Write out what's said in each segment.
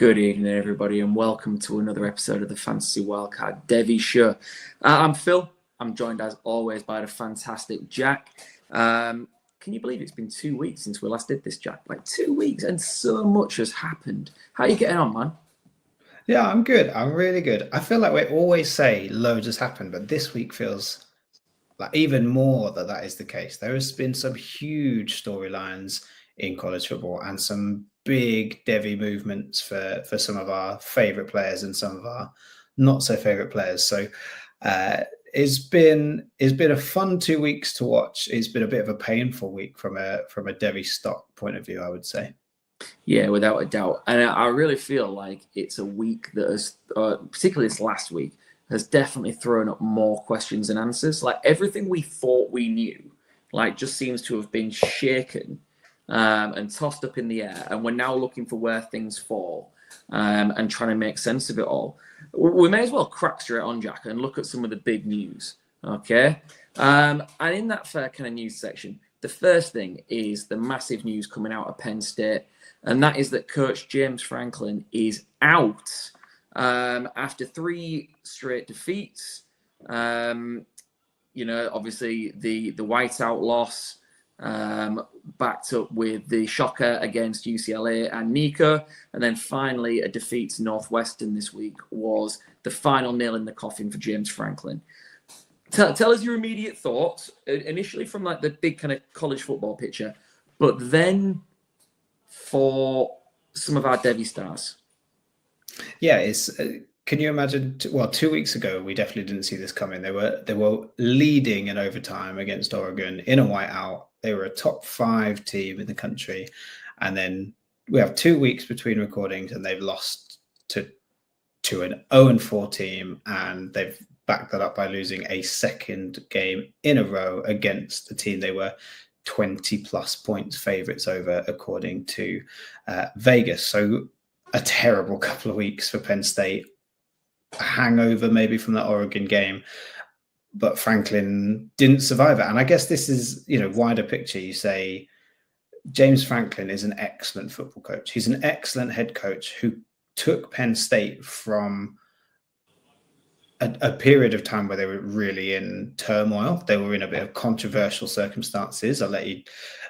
Good evening, everybody, and welcome to another episode of the Fantasy Wildcard Devy Show. I'm Phil. I'm joined, as always, by the fantastic Jack. Can you believe it's been 2 weeks since we last did this, Jack? Like 2 weeks, and so much has happened. How are you getting on, man? Yeah, I'm good. I'm really good. I feel like we always say loads has happened, but this week feels like even more that is the case. There has been some huge storylines in college football and some big Devy movements for some of our favourite players and some of our not so favourite players. So it's been a fun 2 weeks to watch. It's been a bit of a painful week from a Devy stock point of view, I would say. Yeah, without a doubt. And I really feel like it's a week that has, particularly this last week, has definitely thrown up more questions than answers. Like everything we thought we knew, like just seems to have been shaken and tossed up in the air. And we're now looking for where things fall and trying to make sense of it all. We may as well crack straight on, Jack, and look at some of the big news. Okay. And in that fair kind of news section, the first thing is the massive news coming out of Penn State. And that is that Coach James Franklin is out after 3 straight defeats. Obviously the whiteout loss backed up with the shocker against UCLA and Nico. And then finally a defeat to Northwestern this week was the final nail in the coffin for James Franklin. Tell us your immediate thoughts, initially from like the big kind of college football picture, but then for some of our Devy stars. Yeah, it's. Can you imagine? 2 weeks ago, we definitely didn't see this coming. They were leading in overtime against Oregon in a whiteout. They were a top 5 team in the country, and then we have 2 weeks between recordings, and they've lost to an 0-4 team, and they've backed that up by losing a second game in a row against a team they were 20 plus points favorites over, according to Vegas. So a terrible couple of weeks for Penn State, a hangover maybe from that Oregon game, but Franklin didn't survive it. And I guess this is, wider picture. You say James Franklin is an excellent football coach. He's an excellent head coach who took Penn State from a period of time where they were really in turmoil. They were in a bit of controversial circumstances. We're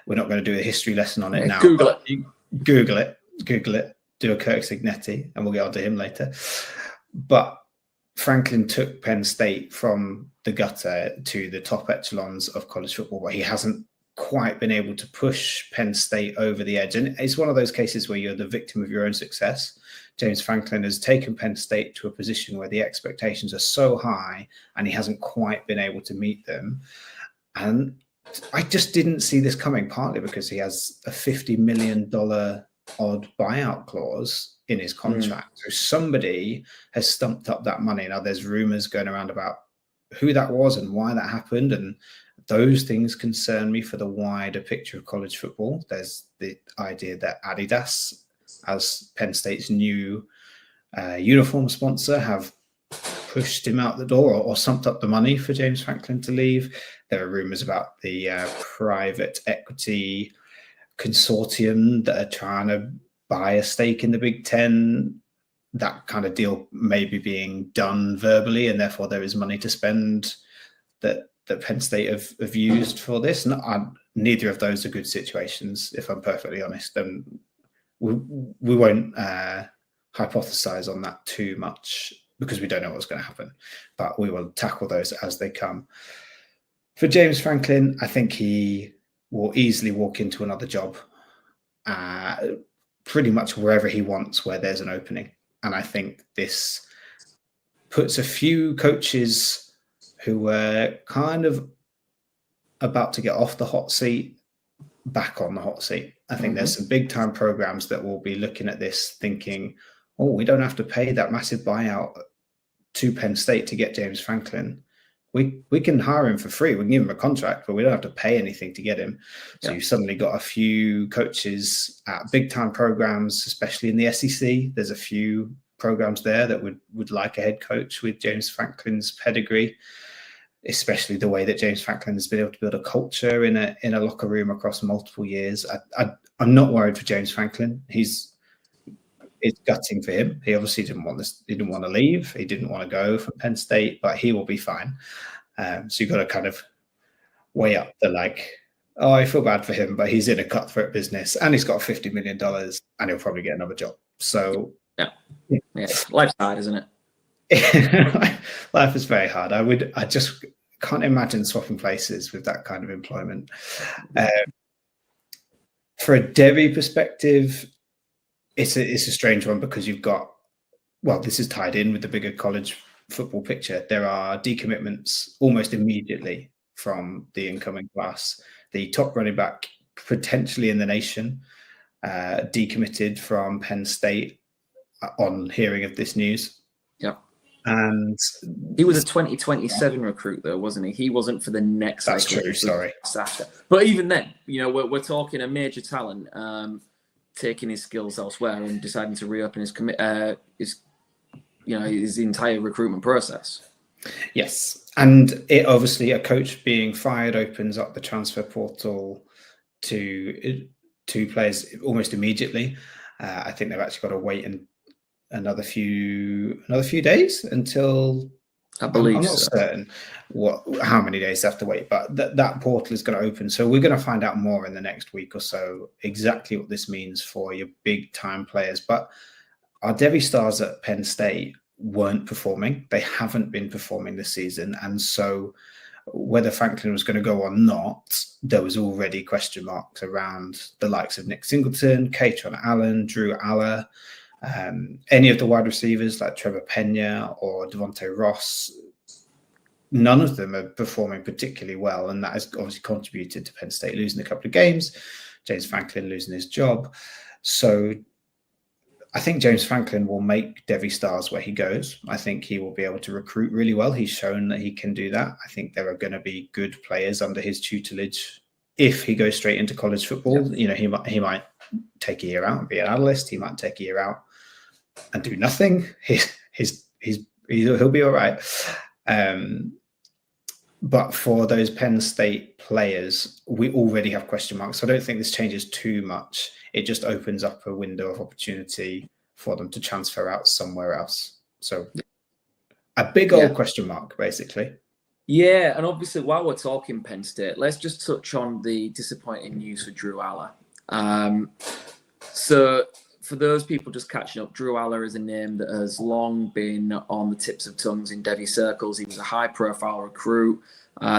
not going to do a history lesson on it now. Google it. Do a Kirk Signetti, and we'll get on to him later. But Franklin took Penn State from the gutter to the top echelons of college football, where he hasn't quite been able to push Penn State over the edge. And it's one of those cases where you're the victim of your own success. James Franklin has taken Penn State to a position where the expectations are so high and he hasn't quite been able to meet them. And I just didn't see this coming, partly because he has a $50 million odd buyout clause in his contract. So somebody has stumped up that money. Now there's rumors going around about who that was and why that happened. And those things concern me for the wider picture of college football. There's the idea that Adidas, as Penn State's new uniform sponsor, have pushed him out the door or stumped up the money for James Franklin to leave. There are rumors about the private equity consortium that are trying to buy a stake in the Big Ten. That kind of deal may be being done verbally, and therefore there is money to spend that Penn State have used for this. Neither of those are good situations, if I'm perfectly honest. And we won't hypothesize on that too much because we don't know what's going to happen, but we will tackle those as they come. For James Franklin, I think he will easily walk into another job pretty much wherever he wants, where there's an opening. And I think this puts a few coaches who were kind of about to get off the hot seat back on the hot seat. I think there's some big time programs that will be looking at this thinking, oh, we don't have to pay that massive buyout to Penn State to get James Franklin. We can hire him for free. We can give him a contract, but we don't have to pay anything to get him. So you've suddenly got a few coaches at big time programs, especially in the SEC. There's a few programs there that would like a head coach with James Franklin's pedigree, especially the way that James Franklin has been able to build a culture in a locker room across multiple years. I'm not worried for James Franklin. He's it's gutting for him. He obviously didn't want this. He didn't want to leave. He didn't want to go from Penn State, but he will be fine. So you've got to kind of weigh up the oh, I feel bad for him, but he's in a cutthroat business and he's got $50 million and he'll probably get another job. So yeah. Life's hard, isn't it? Life is very hard. I just can't imagine swapping places with that kind of employment. For a Devy perspective, it's a strange one because you've got, well, this is tied in with the bigger college football picture. There are decommitments almost immediately from the incoming class. The top running back potentially in the nation decommitted from Penn State on hearing of this news. Yeah. And he was a 2027 recruit, though, wasn't he? He wasn't for the next. That's true. Sorry. After. But even then, we're talking a major talent taking his skills elsewhere and deciding to reopen his entire recruitment process. Yes, and it obviously a coach being fired opens up the transfer portal to players almost immediately. I think they've actually got to wait another few days until, I believe I'm not certain how many days they have to wait, but that portal is going to open. So we're going to find out more in the next week or so exactly what this means for your big time players. But our Devy stars at Penn State weren't performing. They haven't been performing this season. And so whether Franklin was going to go or not, there was already question marks around the likes of Nick Singleton, Katron Allen, Drew Aller, any of the wide receivers like Trevor Pena or Devontae Ross. None of them are performing particularly well, and that has obviously contributed to Penn State losing a couple of games, James Franklin losing his job. So I think James Franklin will make Devy stars where he goes. I think he will be able to recruit really well. He's shown that he can do that. I think there are going to be good players under his tutelage if he goes straight into college football. Yeah. He might take a year out and be an analyst. He might take a year out and do nothing. He'll be all right. But for those Penn State players, we already have question marks. So I don't think this changes too much. It just opens up a window of opportunity for them to transfer out somewhere else. So a big old question mark, basically. Yeah, and obviously while we're talking Penn State, let's just touch on the disappointing news for Drew Aller. So for those people just catching up, Drew Aller is a name that has long been on the tips of tongues in Devy circles. He was a high-profile recruit.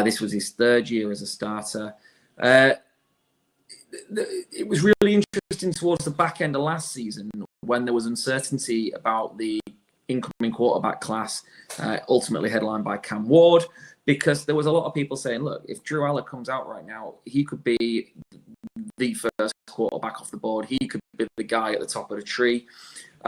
This was his third year as a starter. It was really interesting towards the back end of last season when there was uncertainty about the incoming quarterback class, ultimately headlined by Cam Ward, because there was a lot of people saying, look, if Drew Aller comes out right now, he could be the first quarterback off the board. He could be the guy at the top of the tree.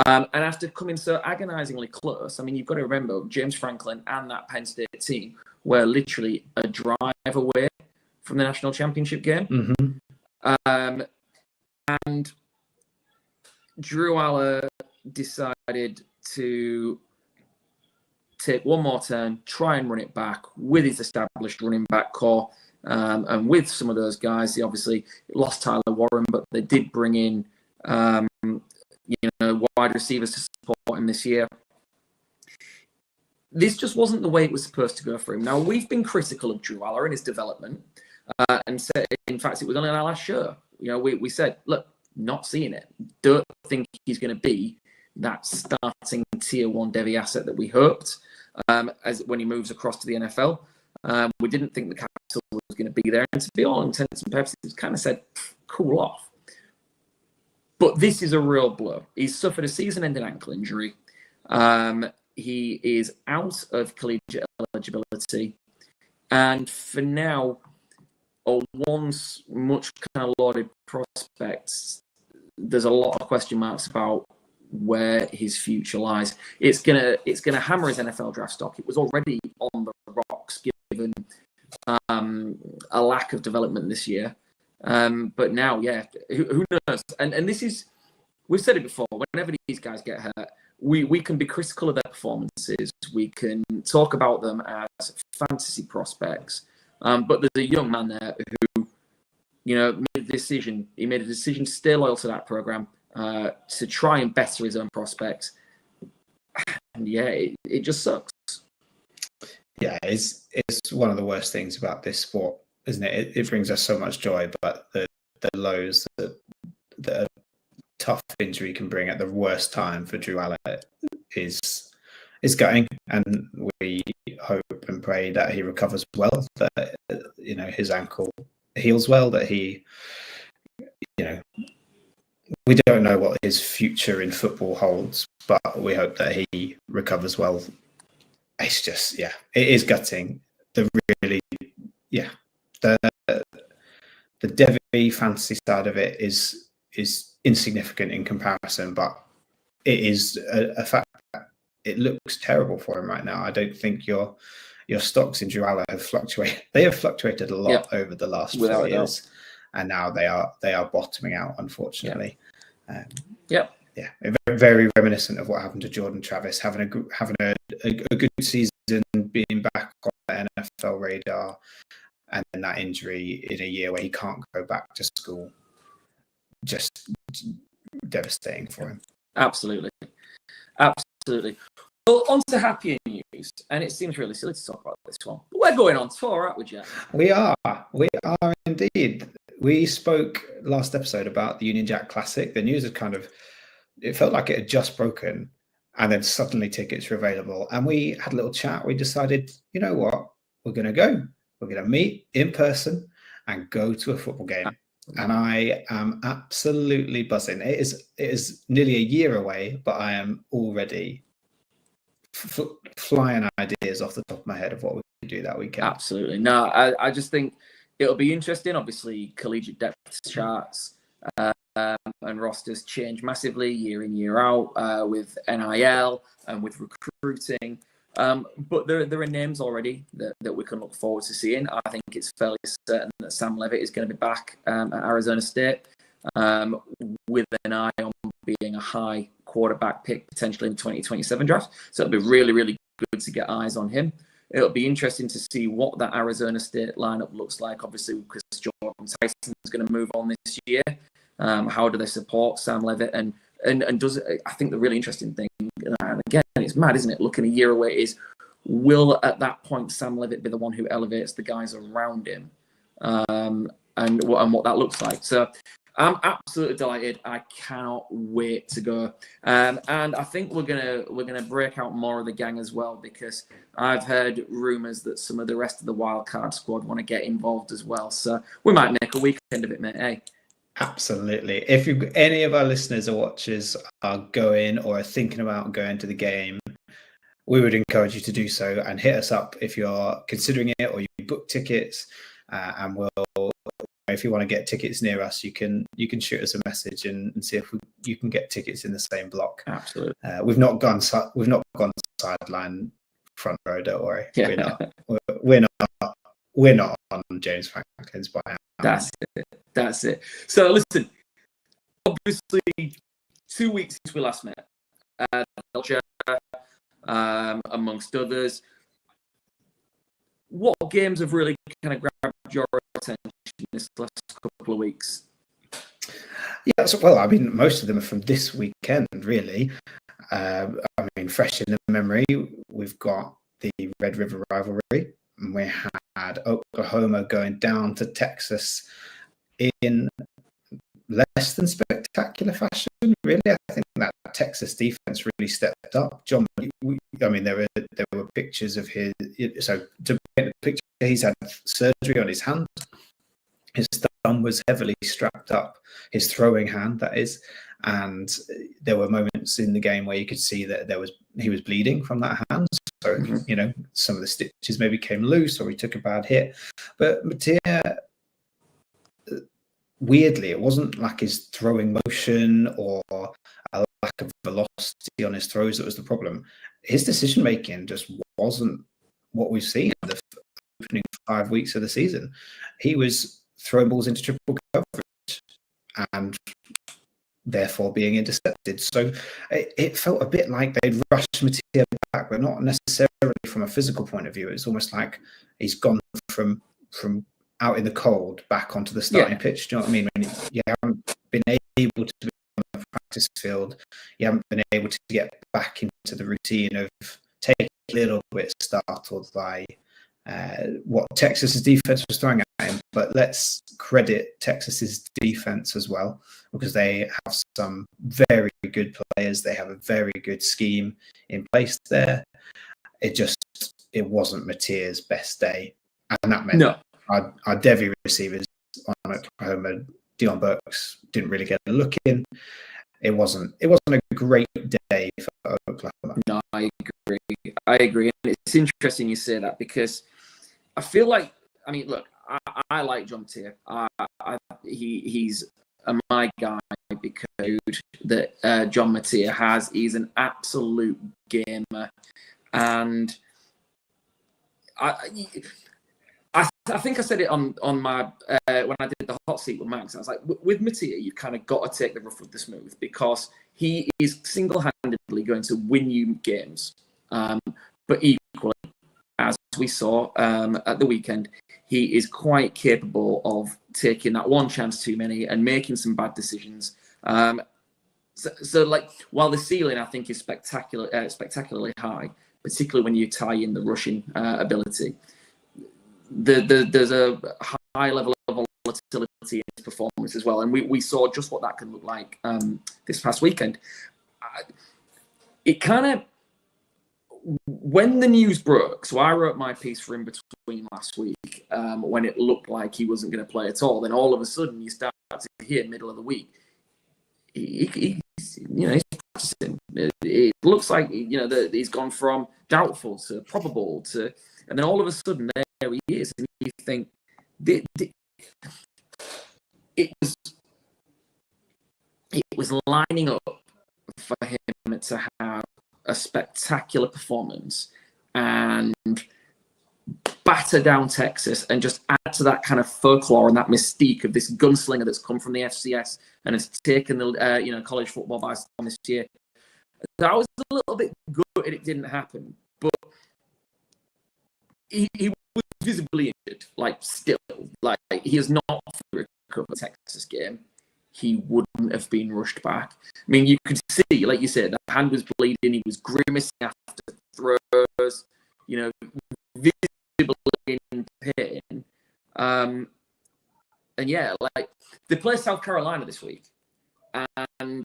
And after coming so agonizingly close, I mean, you've got to remember, James Franklin and that Penn State team were literally a drive away from the national championship game. Mm-hmm. And Drew Aller decided to take one more turn, try and run it back with his established running back core, and with some of those guys. They obviously lost Tyler Warren, but they did bring in wide receivers to support him this year. This just wasn't the way it was supposed to go for him. Now, we've been critical of Drew Aller and his development, and said, in fact, it was on our last show. We said, look, not seeing it. Don't think he's going to be that starting tier 1 Devy asset that we hoped as when he moves across to the NFL. We didn't think the capital was going to be there. And to be all intents and purposes, it kind of said, cool off. But this is a real blow. He's suffered a season-ending ankle injury. He is out of collegiate eligibility. And for now, a once much kind of lauded prospect, there's a lot of question marks about where his future lies. It's gonna hammer his NFL draft stock. It was already on the rocks given a lack of development this year. But now, who knows? And this is, we've said it before, whenever these guys get hurt, we can be critical of their performances. We can talk about them as fantasy prospects. But there's a young man there who, made a decision. He made a decision to stay loyal to that program to try and better his own prospects. And yeah, it just sucks. Yeah, it's one of the worst things about this sport, isn't it? It brings us so much joy, but the lows that a tough injury can bring at the worst time for Drew Allen is gutting, and we hope and pray that he recovers well, that his ankle heals well, that he, we don't know what his future in football holds, but we hope that he recovers well. It's just, it is gutting. The Devy fantasy side of it is insignificant in comparison, but it is a fact that it looks terrible for him right now. I don't think your stocks in Drew Allen have fluctuated. They have fluctuated a lot over the last 4 years, and now they are bottoming out, unfortunately. Yeah, very, very reminiscent of what happened to Jordan Travis, having a good season, being back on the NFL radar, and then that injury in a year where he can't go back to school. Just devastating for him. Absolutely. Well, on to happier news, and it seems really silly to talk about this one, but we're going on tour, aren't we, Jack? We are indeed. We spoke last episode about the Union Jack Classic. The news had it felt like it had just broken, and then suddenly tickets were available. And we had a little chat. We decided, you know what? We're going to go. We're going to meet in person and go to a football game. And I am absolutely buzzing. It is nearly a year away, but I am already flying ideas off the top of my head of what we could do that weekend. Absolutely. No, I just think it'll be interesting. Obviously, collegiate depth charts and rosters change massively year in, year out with NIL and with recruiting. But there are names already that we can look forward to seeing. I think it's fairly certain that Sam Levitt is going to be back at Arizona State with an eye on being a high quarterback pick potentially in the 2027 draft. So it'll be really, really good to get eyes on him. It'll be interesting to see what that Arizona State lineup looks like. Obviously, because Jordan Tyson is going to move on this year. How do they support Sam Levitt? And does it, I think the really interesting thing, and again, it's mad, isn't it? Looking a year away, is will at that point Sam Levitt be the one who elevates the guys around him, and what that looks like? So I'm absolutely delighted. I cannot wait to go. And I think we're gonna break out more of the gang as well, because I've heard rumours that some of the rest of the wildcard squad want to get involved as well. So we might make a weekend of it, mate. Hey. Absolutely. If any of our listeners or watchers are going or are thinking about going to the game, we would encourage you to do so and hit us up if you're considering it or you book tickets. And we'll, if you want to get tickets near us, you can shoot us a message and see if you can get tickets in the same block. Absolutely. We've not gone sideline front row. Don't worry. Yeah. We're not on James Franklin's buyout. That's it. So listen, obviously 2 weeks since we last met, amongst others. What games have really kind of grabbed your attention this last couple of weeks? Yeah, so, well, I mean, most of them are from this weekend, really. I mean, fresh in the memory, we've got the Red River rivalry. And we had Oklahoma going down to Texas in less than spectacular fashion. Really, I think that Texas defense really stepped up. John, I mean, there were pictures of his. So to paint the picture, he's had surgery on his hand. His thumb was heavily strapped up, his throwing hand, that is, and there were moments in the game where you could see that he was bleeding from that hand. So, some of the stitches maybe came loose or he took a bad hit. But Mattia, weirdly, it wasn't like his throwing motion or a lack of velocity on his throws that was the problem. His decision-making just wasn't what we've seen in the opening 5 weeks of the season. He was throwing balls into triple coverage and therefore being intercepted. So it felt a bit like they'd rushed Mattia back, but not necessarily from a physical point of view. It's almost like he's gone from out in the cold back onto the starting pitch. Do you know what I mean? When you haven't been able to be on the practice practice field. You haven't been able to get back into the routine of taking a little bit startled by what Texas's defense was throwing at him. But let's credit Texas's defense as well, because they have some very good players. They have a very good scheme in place there. It wasn't Matea's best day, and that meant our Devy receivers on Oklahoma, Dion Burks, didn't really get a look in. It wasn't a great day for Oklahoma. No, I agree. And it's interesting you say that, because I feel like, I mean, look, I like John Mateer. He's my guy, because that John Mateer has. He's an absolute gamer, and I think I said it on my when I did the hot seat with Max. I was like, with Mateer, you've kind of got to take the rough with the smooth, because he is single-handedly going to win you games. But equally, as we saw at the weekend, he is quite capable of taking that one chance too many and making some bad decisions. So like, while the ceiling I think is spectacularly high, particularly when you tie in the rushing ability, there's a high level of volatility in his performance as well, and we saw just what that can look like this past weekend. It kind of, when the news broke, so I wrote my piece for In Between last week, when it looked like he wasn't going to play at all, then all of a sudden you start to hear middle of the week, he's practicing. It looks like that he's gone from doubtful to probable to, and then all of a sudden there he is, and you think it was lining up for him to have a spectacular performance and batter down Texas and just add to that kind of folklore and that mystique of this gunslinger that's come from the FCS and has taken the college football by storm this year. That was a little bit good, it didn't happen, but he was visibly injured. Like, still, like, he has not fully recovered the Texas game. He wouldn't have been rushed back. I mean, you could see, like you said, the hand was bleeding. He was grimacing after throws, visibly in pain. And yeah, like, they play South Carolina this week, and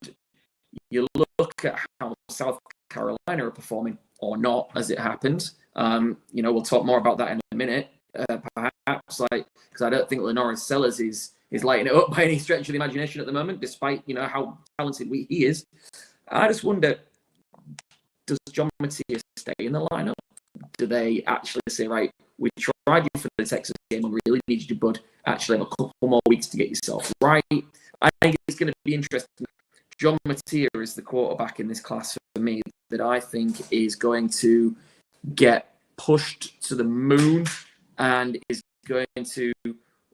you look at how South Carolina are performing, or not, as it happens. We'll talk more about that in a minute, perhaps, because I don't think Lenora Sellers is lighting it up by any stretch of the imagination at the moment, despite how talented he is. I just wonder, does John Mateer stay in the lineup? Do they actually say, right, we tried you for the Texas game, we really need you, bud. Actually have a couple more weeks to get yourself right. I think it's going to be interesting. John Mateer is the quarterback in this class for me that I think is going to get pushed to the moon and is going to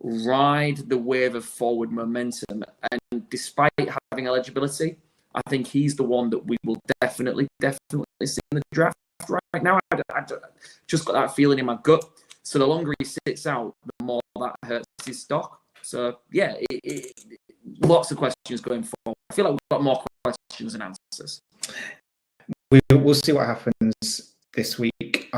ride the wave of forward momentum. And despite having eligibility, I think he's the one that we will definitely see in the draft right now. I just got that feeling in my gut. So the longer he sits out, the more that hurts his stock. So yeah, lots of questions going forward. I feel like we've got more questions than answers. We'll see what happens this week.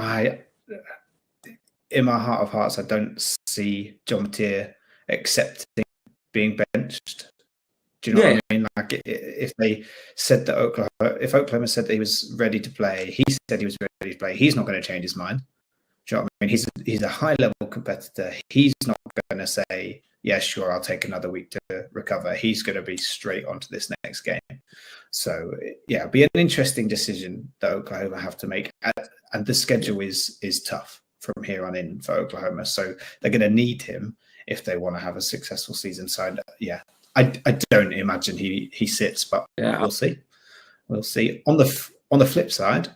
In my heart of hearts, I don't see John Mateer accepting being benched. Do you know what I mean? Like, if they said that if Oklahoma said that he was ready to play, he said he was ready to play, he's not going to change his mind. Do you know what I mean? He's a high level competitor. He's not going to say, yeah, sure, I'll take another week to recover. He's going to be straight onto this next game. So yeah, it'll be an interesting decision that Oklahoma have to make, and the schedule is tough from here on in for Oklahoma. So they're going to need him if they want to have a successful season. So yeah, I don't imagine he sits, but we'll see. We'll see. On the flip side,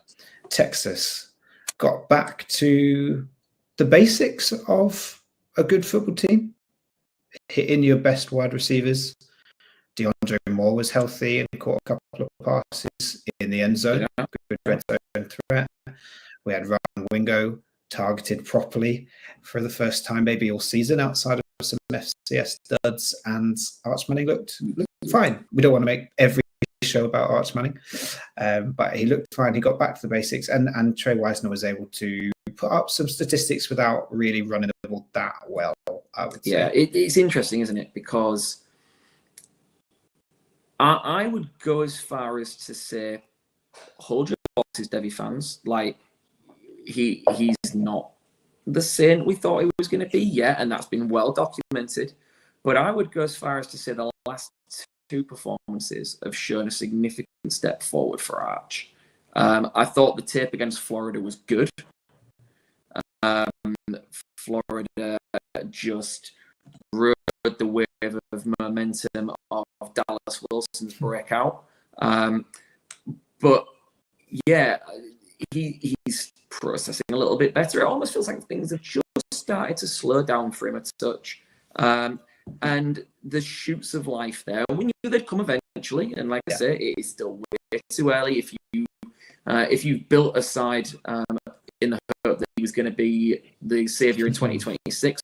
Texas got back to the basics of a good football team, hitting your best wide receivers. DeAndre Moore was healthy and caught a couple of passes in the end zone. Yeah. Good red zone threat. We had Ryan Wingo targeted properly for the first time maybe all season outside of some FCS studs, and Arch Manning looked fine. We don't want to make every show about Arch Manning, but he looked fine. He got back to the basics, and Trey Wisner was able to put up some statistics without really running the ball that well, I would say. Yeah, it's interesting, isn't it? Because I would go as far as to say, hold your horses, Devy fans. Like, he's not the saint we thought he was going to be yet, and that's been well documented. But I would go as far as to say the last two performances have shown a significant step forward for Arch. I thought the tape against Florida was good. Florida just rode the wave of momentum of Dallas Wilson's breakout. But yeah, he's processing a little bit better. It almost feels like things have just started to slow down for him a touch. And the shoots of life there, we knew they'd come eventually. And like I say, it is still way too early. If you built a side in the hope that he was going to be the saviour in 2026,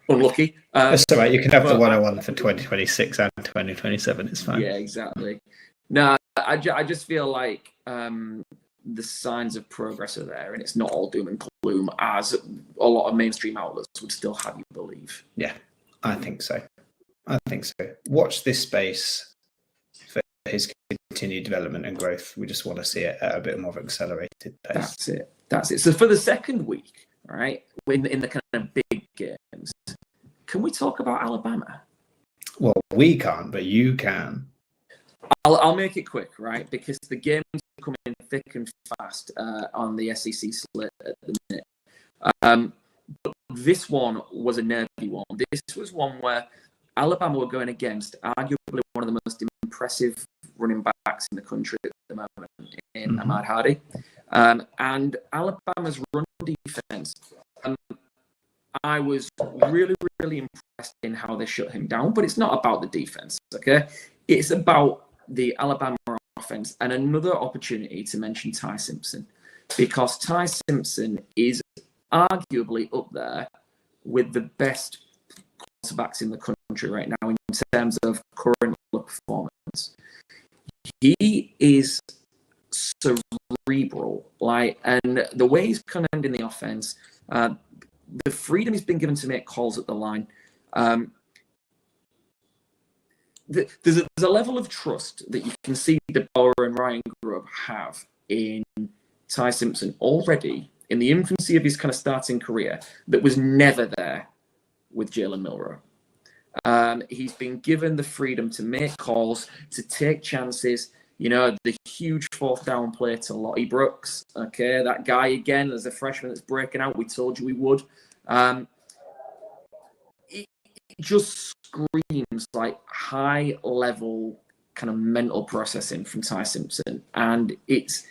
unlucky. That's all right. You can have the 101 for 2026 and 2027. It's fine. Yeah, exactly. No, I just feel like the signs of progress are there, and it's not all doom and gloom as a lot of mainstream outlets would still have you believe. Yeah, I think so. Watch this space for his continued development and growth. We just want to see it at a bit more of an accelerated pace. That's it. So for the second week, right, in the kind of big games, can we talk about Alabama? Well, we can't, but you can. I'll make it quick, right, because the games are coming thick and fast on the SEC slate at the minute. But this one was a nervy one. This was one where Alabama were going against arguably one of the most impressive running backs in the country at the moment, in Ahmad Hardy. And Alabama's run defense, I was really, really impressed in how they shut him down. But it's not about the defense, okay? It's about the Alabama offense, and another opportunity to mention Ty Simpson, because Ty Simpson is arguably up there with the best quarterbacks in the country right now in terms of current performance. He is cerebral, and the way he's commanding the offense, the freedom he's been given to make calls at the line. There's a level of trust that you can see DeBoer and Ryan Grubb have in Ty Simpson already in the infancy of his kind of starting career that was never there with Jalen Milroe. He's been given the freedom to make calls, to take chances. The huge fourth down play to Lottie Brooks. Okay, that guy again as a freshman that's breaking out. We told you we would. It just screams like high level kind of mental processing from Ty Simpson, and it's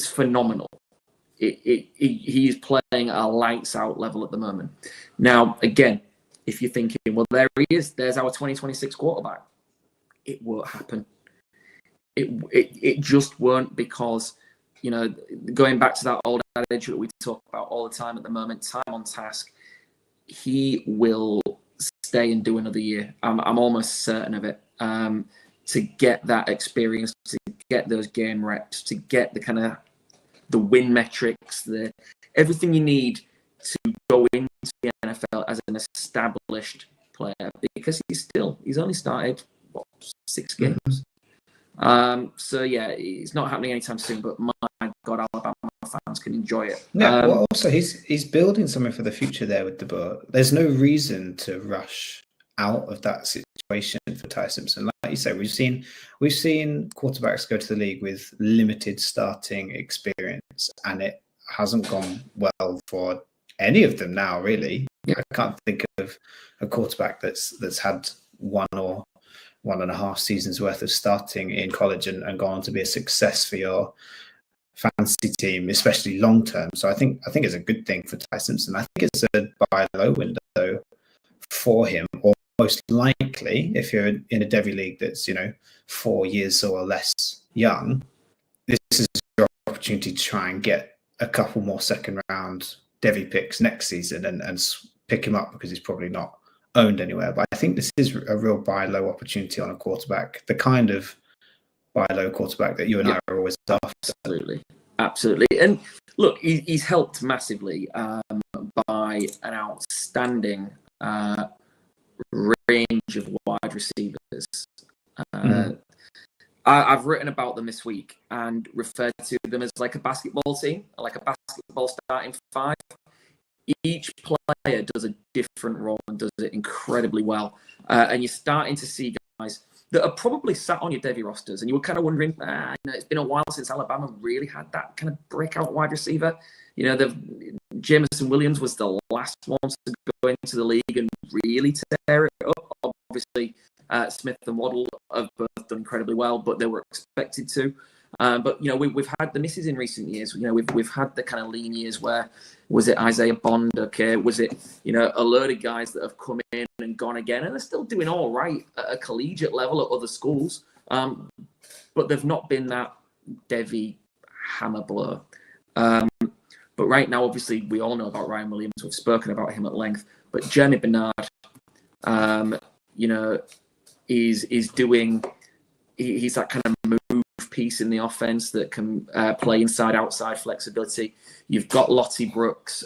phenomenal. He's playing at a lights out level at the moment. Now, again, if you're thinking, well, there he is, there's our 2026 quarterback, it won't happen. It just won't, because going back to that old adage that we talk about all the time at the moment, time on task, he will stay and do another year. I'm almost certain of it. To get that experience, to get those game reps, to get the kind of the win metrics, everything you need to go into the NFL as an established player, because he's only started 6 games. So yeah, it's not happening anytime soon, but my God, Alabama fans can enjoy it. Yeah, well, also he's building something for the future there with DeBoer. There's no reason to rush out of that situation for Ty Simpson. Like you say, we've seen quarterbacks go to the league with limited starting experience, and it hasn't gone well for any of them now, really. Yeah. I can't think of a quarterback that's had 1 or 1.5 seasons worth of starting in college and gone on to be a success for your fantasy team, especially long term. So I think it's a good thing for Ty Simpson. I think it's a buy low window for him, or most likely, if you're in a Devy league that's 4 years or less young, this is your opportunity to try and get a couple more second round Devy picks next season and pick him up, because he's probably not owned anywhere. But I think this is a real buy low opportunity on a quarterback, the kind of buy a low quarterback that you and I are always after. Absolutely. And look, he's helped massively by an outstanding range of wide receivers. I've written about them this week and referred to them as like a basketball team, like a basketball starting five. Each player does a different role and does it incredibly well. And you're starting to see guys that are probably sat on your Devy rosters, and you were kind of wondering, it's been a while since Alabama really had that kind of breakout wide receiver. Jameson Williams was the last one to go into the league and really tear it up. Obviously, Smith and Waddle have both done incredibly well, but they were expected to. But we've had the misses in recent years. We've had the kind of lean years where, was it Isaiah Bond? Okay, was it a load of guys that have come in and gone again, and they're still doing all right at a collegiate level at other schools, but they've not been that Devy hammer blow. But right now, obviously, we all know about Ryan Williams. We've spoken about him at length. But Jeremy Bernard, is doing. He's that kind of move piece in the offense that can play inside-outside flexibility. You've got Lottie Brooks,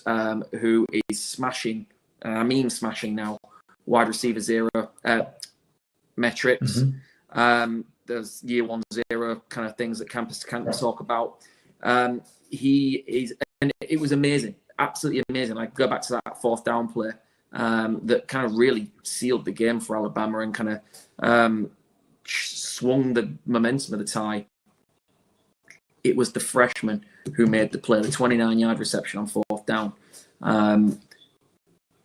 who is smashing. Smashing now. Wide receiver zero metrics. There's year 1-0 kind of things that campus can talk about. He is, and it was amazing, absolutely amazing. I go back to that fourth down play that kind of really sealed the game for Alabama and kind of swung the momentum of the tie. It was the freshman who made the play, the 29-yard reception on fourth down.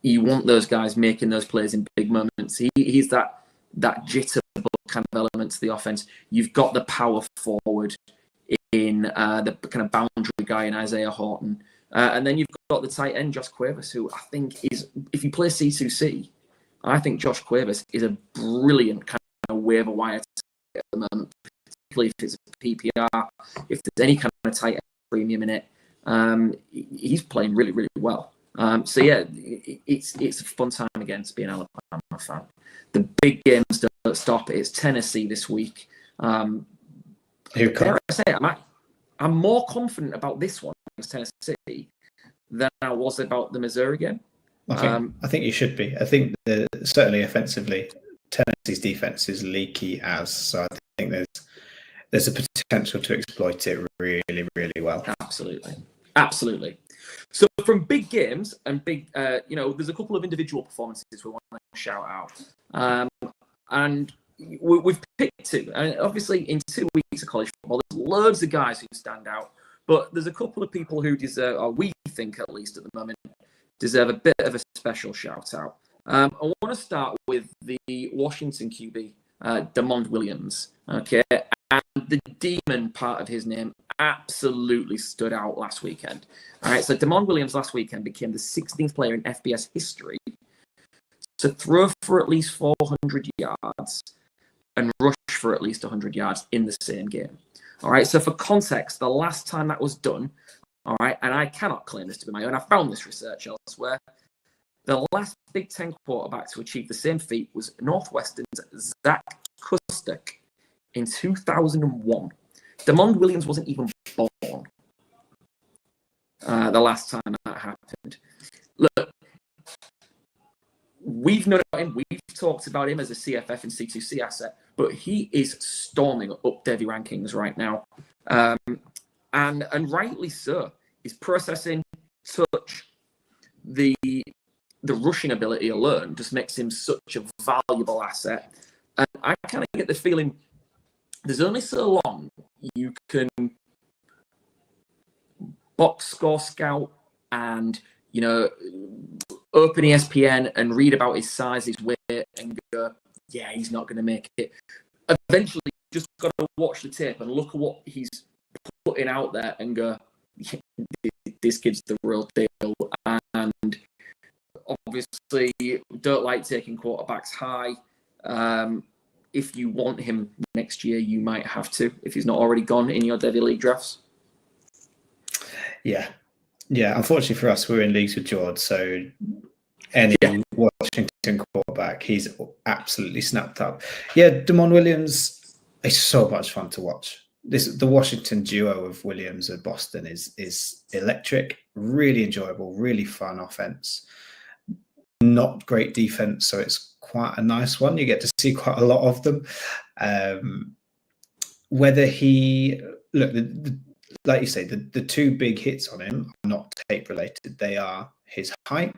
You want those guys making those plays in big moments. He's that jitterbug kind of element to the offense. You've got the power forward in the kind of boundary guy in Isaiah Horton. And then you've got the tight end, Josh Cuevas, who I think is, if you play C2C, I think Josh Cuevas is a brilliant kind of waiver wire at the moment, particularly if it's a PPR, if there's any kind of tight end premium in it. He's playing really, really well. It's a fun time again to be an Alabama fan. The big games don't stop. It's Tennessee this week. I'm more confident about this one against Tennessee than I was about the Missouri game. I think you should be. I think certainly offensively, Tennessee's defense is leaky so I think there's a potential to exploit it really, really well. Absolutely. So from big games and big, there's a couple of individual performances we want to shout out. And we've picked two. And obviously, in 2 weeks of college football, there's loads of guys who stand out. But there's a couple of people who deserve, or we think at least at the moment, deserve a bit of a special shout out. I want to start with the Washington QB, DeMond Williams. Okay. And the demon part of his name absolutely stood out last weekend. All right, so DeMond Williams last weekend became the 16th player in FBS history to throw for at least 400 yards and rush for at least 100 yards in the same game. All right, so for context, the last time that was done, all right, and I cannot claim this to be my own, I found this research elsewhere. The last Big Ten quarterback to achieve the same feat was Northwestern's Zach Kustek in 2001. DeMond Williams wasn't even born the last time that happened. Look, we've known about him. We've talked about him as a CFF and C2C asset, but he is storming up Devy rankings right now. And rightly so. His processing, touch, the rushing ability alone just makes him such a valuable asset. And I kind of get the feeling there's only so long you can box score scout and, open ESPN and read about his size, his weight, and go, yeah, he's not going to make it. Eventually, you just got to watch the tape and look at what he's putting out there and go, yeah, this kid's the real deal. And obviously, don't like taking quarterbacks high. If you want him next year, you might have to, if he's not already gone in your Devy League drafts. Yeah. Unfortunately for us, we're in leagues with George, so any Washington quarterback, he's absolutely snapped up. Yeah, DeMond Williams, it's so much fun to watch. The Washington duo of Williams and Boston is electric, really enjoyable, really fun offense. Not great defense, so it's quite a nice one. You get to see quite a lot of them. Whether he like you say, the two big hits on him are not tape related. They are his height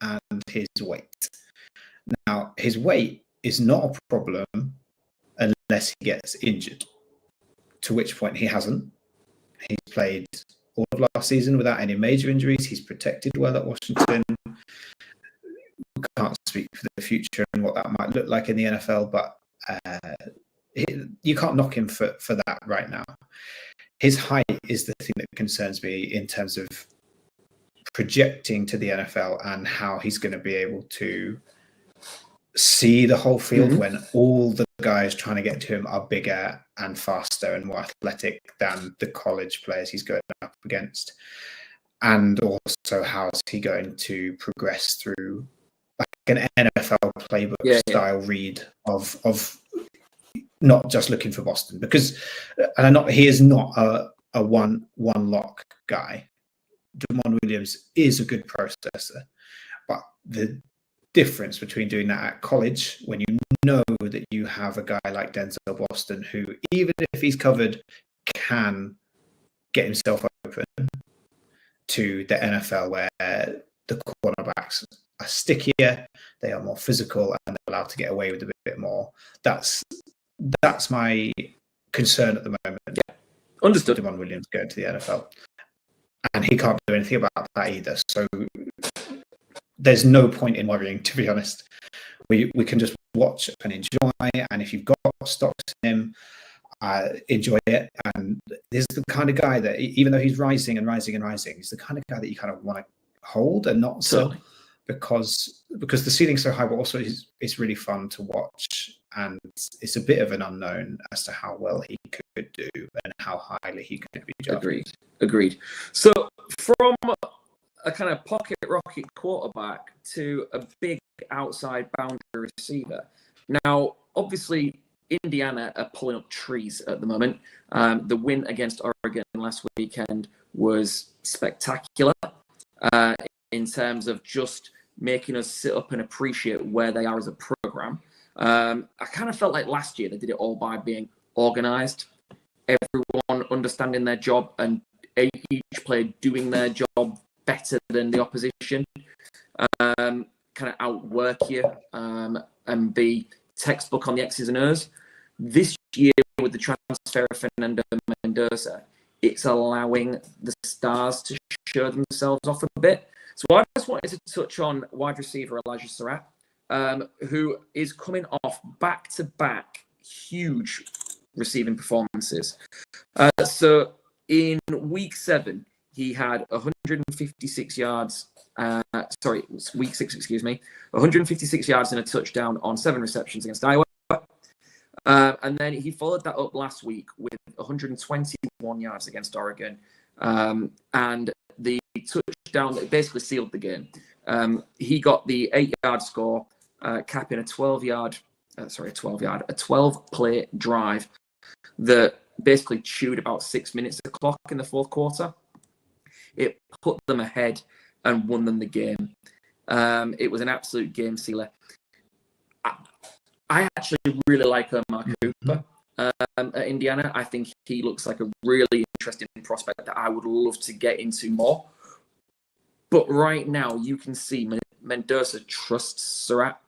and his weight. Now, his weight is not a problem unless he gets injured, to which point he hasn't. He's played all of last season without any major injuries. He's protected well at Washington. We can't speak for the future and what that might look like in the NFL, but you can't knock him for that right now. His height is the thing that concerns me in terms of projecting to the NFL and how he's going to be able to see the whole field when all the guys trying to get to him are bigger and faster and more athletic than the college players he's going up against. And also, how is he going to progress through like an NFL playbook style read of not just looking for Boston, because he is not a one lock guy. Damon Williams is a good processor, but the difference between doing that at college, when you know that you have a guy like Denzel Boston, who even if he's covered can get himself open, to the NFL where the cornerbacks are stickier, they are more physical, and they're allowed to get away with a bit more. That's my concern at the moment. Yeah, understood. Damon Williams going to the NFL, and he can't do anything about that either. So there's no point in worrying, to be honest. We can just watch and enjoy, and if you've got stocks in him, enjoy it. And this is the kind of guy that, even though he's rising and rising and rising, he's the kind of guy that you kind of want to hold and not sell, because the ceiling's so high, but also it's really fun to watch, and it's a bit of an unknown as to how well he could do and how highly he could be judged. Agreed. So from a kind of pocket rocket quarterback to a big outside boundary receiver. Now, obviously, Indiana are pulling up trees at the moment. The win against Oregon last weekend was spectacular in terms of just making us sit up and appreciate where they are as a program. I kind of felt like last year they did it all by being organized, everyone understanding their job, and each player doing their job better than the opposition, kind of outwork you and be textbook on the X's and O's. This year, with the transfer of Fernando Mendoza, it's allowing the stars to show themselves off a bit. So I just wanted to touch on wide receiver Elijah Surratt, who is coming off back-to-back huge receiving performances. So in week 7, he had 156 yards. Week 6, 156 yards and a touchdown on 7 receptions against Iowa. And then he followed that up last week with 121 yards against Oregon. And the touchdown that basically sealed the game. He got the 8-yard score, capping a 12-play drive that basically chewed about 6 minutes of clock in the fourth quarter. It put them ahead and won them the game. It was an absolute game sealer. I actually really like Omar Cooper at Indiana. I think he looks like a really interesting prospect that I would love to get into more. But right now, you can see Mendoza trusts Surratt.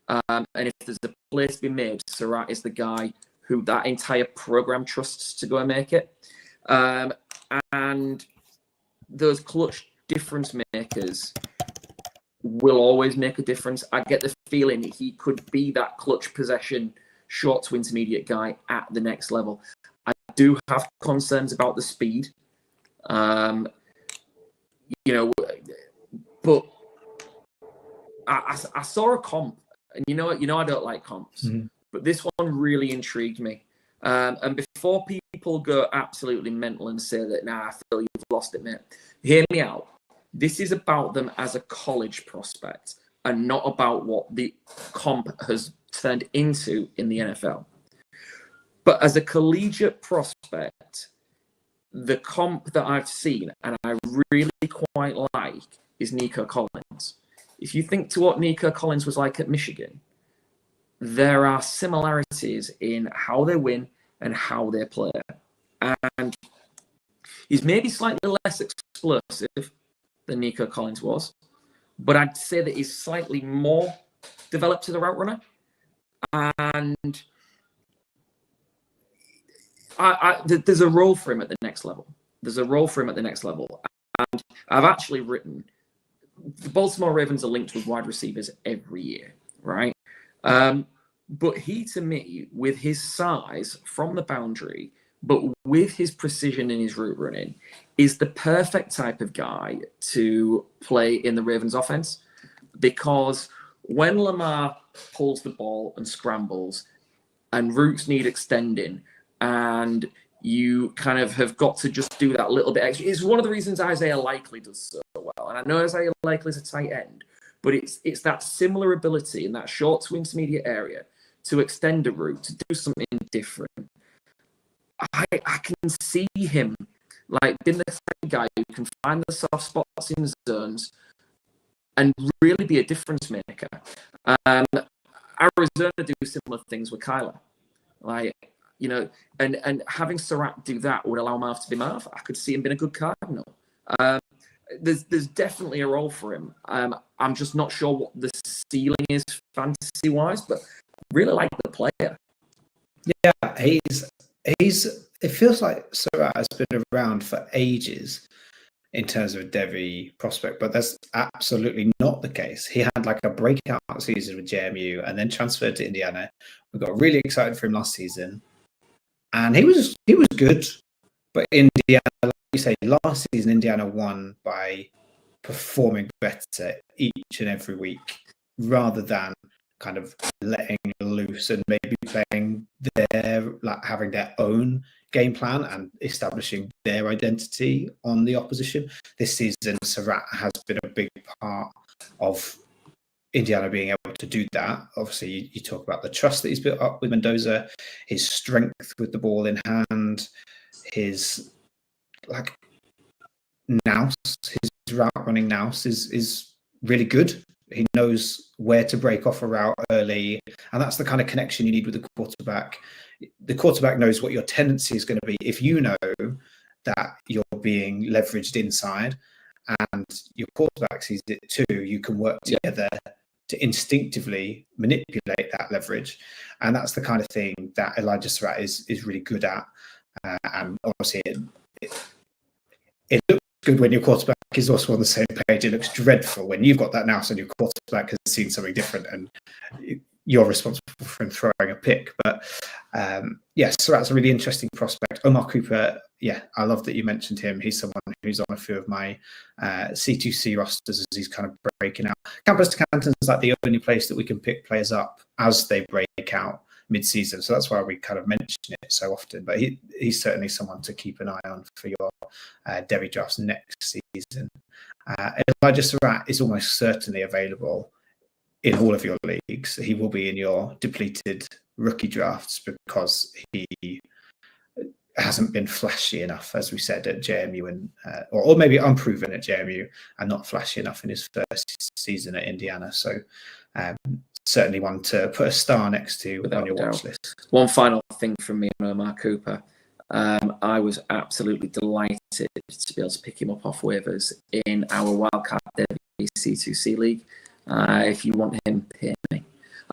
And if there's a play to be made, Surratt is the guy who that entire program trusts to go and make it. And those clutch difference makers will always make a difference. I get the feeling he could be that clutch possession, short to intermediate guy at the next level. I do have concerns about the speed, but I saw a comp, and you know I don't like comps, but this one really intrigued me. And before people go absolutely mental and say that, I feel you've lost it, mate, hear me out. This is about them as a college prospect and not about what the comp has turned into in the NFL. But as a collegiate prospect, the comp that I've seen and I really quite like is Nico Collins. If you think to what Nico Collins was like at Michigan, there are similarities in how they win and how they play. And he's maybe slightly less explosive than Nico Collins was, but I'd say that he's slightly more developed as a route runner. And there's a role for him at the next level. And I've actually written, the Baltimore Ravens are linked with wide receivers every year, right? But he, to me, with his size from the boundary, but with his precision in his route running, is the perfect type of guy to play in the Ravens offense. Because when Lamar pulls the ball and scrambles and routes need extending and you kind of have got to just do that little bit extra, it's one of the reasons Isaiah Likely does so well. And I know Isaiah Likely is a tight end, but it's that similar ability in that short to intermediate area to extend a route, to do something different. I can see him like being the kind of guy who can find the soft spots in zones and really be a difference maker. Arizona do similar things with Kyler. Like, you know, and having Surratt do that would allow Marv to be Marv. I could see him being a good Cardinal. There's definitely a role for him. I'm just not sure what the ceiling is fantasy-wise, but I really like the player. Yeah, he's. It feels like Surratt has been around for ages in terms of a Devy prospect, but that's absolutely not the case. He had like a breakout season with JMU and then transferred to Indiana. We got really excited for him last season, and he was good. But Indiana, like you say, last season Indiana won by performing better each and every week, rather than kind of letting loose and maybe playing having their own game plan and establishing their identity on the opposition. This season, Surratt has been a big part of Indiana being able to do that. Obviously, you talk about the trust that he's built up with Mendoza, his strength with the ball in hand, his nous, his route running nous is really good. He knows where to break off a route early, and that's the kind of connection you need with the quarterback. The quarterback knows what your tendency is going to be. If you know that you're being leveraged inside and your quarterback sees it too, you can work together to instinctively manipulate that leverage. And that's the kind of thing that Elijah Surratt is really good at. And obviously it looks good when your quarterback is also on the same page. It looks dreadful when you've got that nous and your quarterback has seen something different and you're responsible for him throwing a pick. But yes, so that's a really interesting prospect. Omar Cooper, yeah, I love that you mentioned him. He's someone who's on a few of my C2C rosters as he's kind of breaking out. Campus to Canton is like the only place that we can pick players up as they break out mid-season, so that's why we kind of mention it so often. But he's certainly someone to keep an eye on for your Devy drafts next season. Elijah Surratt is almost certainly available in all of your leagues. He will be in your depleted rookie drafts because he hasn't been flashy enough, as we said, at JMU, and or maybe unproven at JMU and not flashy enough in his first season at Indiana. So certainly one to put a star next to on your watch list. One final thing from me on Omar Cooper. I was absolutely delighted to be able to pick him up off waivers in our Wildcard Devy C2C league. If you want him, pay me.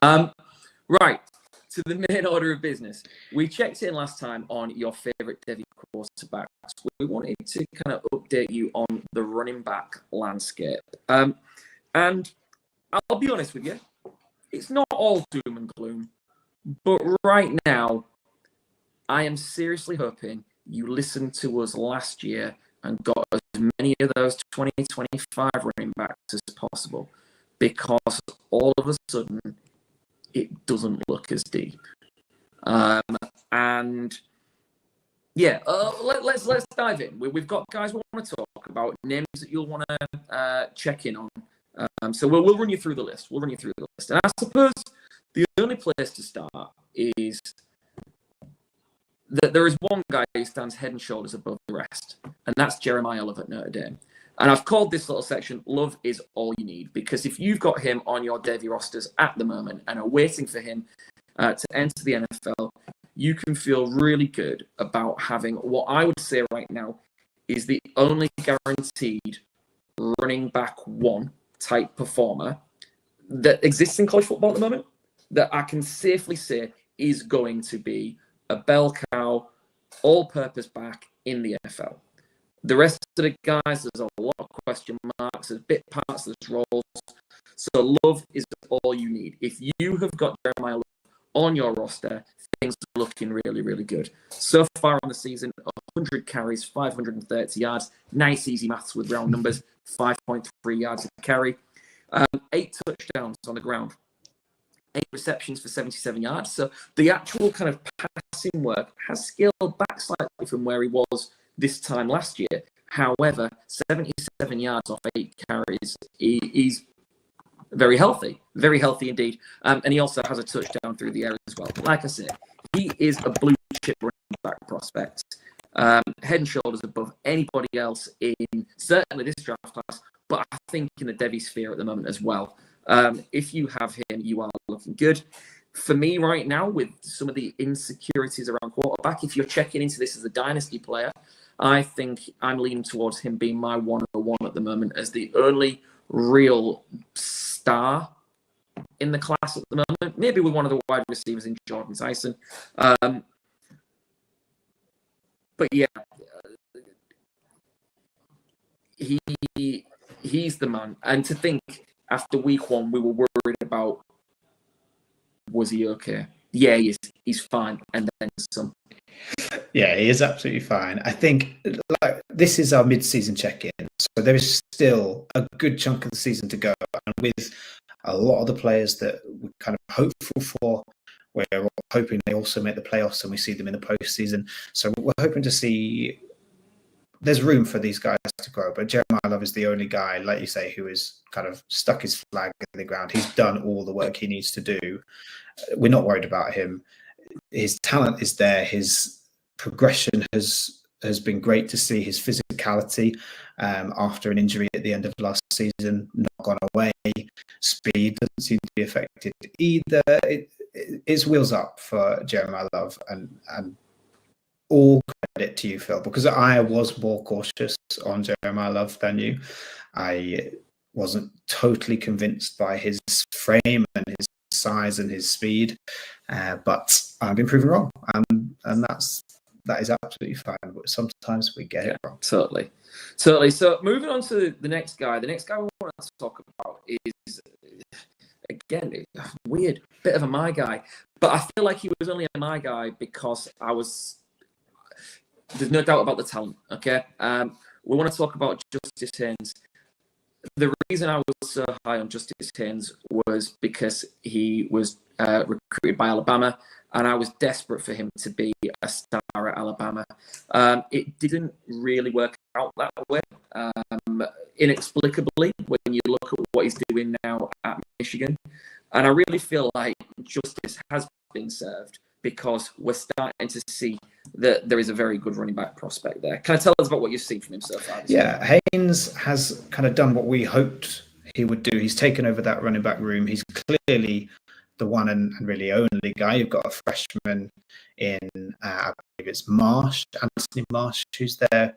Right, to the main order of business. We checked in last time on your favourite Devy quarterbacks. We wanted to kind of update you on the running back landscape. And I'll be honest with you, it's not all doom and gloom. But right now, I am seriously hoping you listened to us last year and got as many of those 2025 running backs as possible, because all of a sudden it doesn't look as deep. And yeah, let's dive in. We've got guys we want to talk about, names that you'll want to check in on. So we'll run you through the list. And I suppose the only place to start is there is one guy who stands head and shoulders above the rest, and that's Jeremiah Love at Notre Dame. And I've called this little section, Love is all you need, because if you've got him on your Devy rosters at the moment and are waiting for him to enter the NFL, you can feel really good about having what I would say right now is the only guaranteed running back one type performer that exists in college football at the moment, that I can safely say is going to be a bell cow, all-purpose back in the NFL. The rest of the guys, there's a lot of question marks, there's bit parts, there's roles. So Love is all you need. If you have got Jeremiah Love on your roster, things are looking really, really good. So far on the season, 100 carries, 530 yards. Nice, easy maths with round numbers. 5.3 yards a carry. 8 touchdowns on the ground. 8 receptions for 77 yards. So the actual kind of passing work has scaled back slightly from where he was this time last year. However, 77 yards off 8 carries, he's very healthy indeed. And he also has a touchdown through the air as well. Like I said, he is a blue chip running back prospect. Head and shoulders above anybody else in certainly this draft class, but I think in the Devy sphere at the moment as well. If you have him, you are looking good. For me right now, with some of the insecurities around quarterback, if you're checking into this as a dynasty player, I think I'm leaning towards him being my 101 at the moment as the only real star in the class at the moment. Maybe with one of the wide receivers in Jordan Tyson. But yeah, he's the man. And to think after week 1, we were worried about, was he okay? Yeah, he's fine. And then some. Yeah, he is absolutely fine. I think this is our mid-season check-in, so there is still a good chunk of the season to go. And with a lot of the players that we're kind of hopeful for, we're hoping they also make the playoffs and we see them in the postseason. So we're hoping to see there's room for these guys to grow. But Jeremiah Love is the only guy, like you say, who has kind of stuck his flag in the ground. He's done all the work he needs to do. We're not worried about him. His talent is there. His progression has been great to see. His physicality after an injury at the end of last season not gone away. Speed doesn't seem to be affected either. It's wheels up for Jeremiah Love, and all credit to you, Phil, because I was more cautious on Jeremiah Love than you. I wasn't totally convinced by his frame and his size and his speed, but I've been proven wrong, and that is absolutely fine. But sometimes we get it wrong. Totally. So moving on to the next guy. The next guy we want to talk about is, again, weird, bit of a my guy, but I feel like he was only a my guy because there's no doubt about the talent. Okay, we want to talk about Justice Haynes. The reason I was so high on Justice Haynes was because he was recruited by Alabama, and I was desperate for him to be a star at Alabama. It didn't really work out that way, inexplicably, when you look at what he's doing now at Michigan. And I really feel like justice has been served because we're starting to see that there is a very good running back prospect there. Can I tell us about what you've seen from him so far? Yeah, Haynes has kind of done what we hoped he would do. He's taken over that running back room. He's clearly the one and really only guy. You've got a freshman in, I believe it's Anthony Marsh, who's there,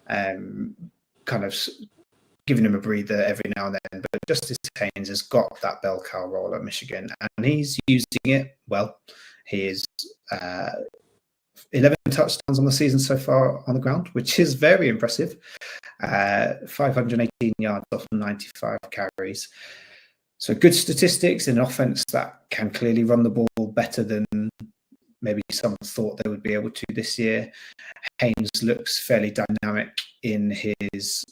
kind of giving him a breather every now and then. But Justice Haynes has got that bell cow role at Michigan, and he's using it well. He is 11 touchdowns on the season so far on the ground, which is very impressive. 518 yards off 95 carries. So good statistics in an offense that can clearly run the ball better than maybe some thought they would be able to this year. Haynes looks fairly dynamic in his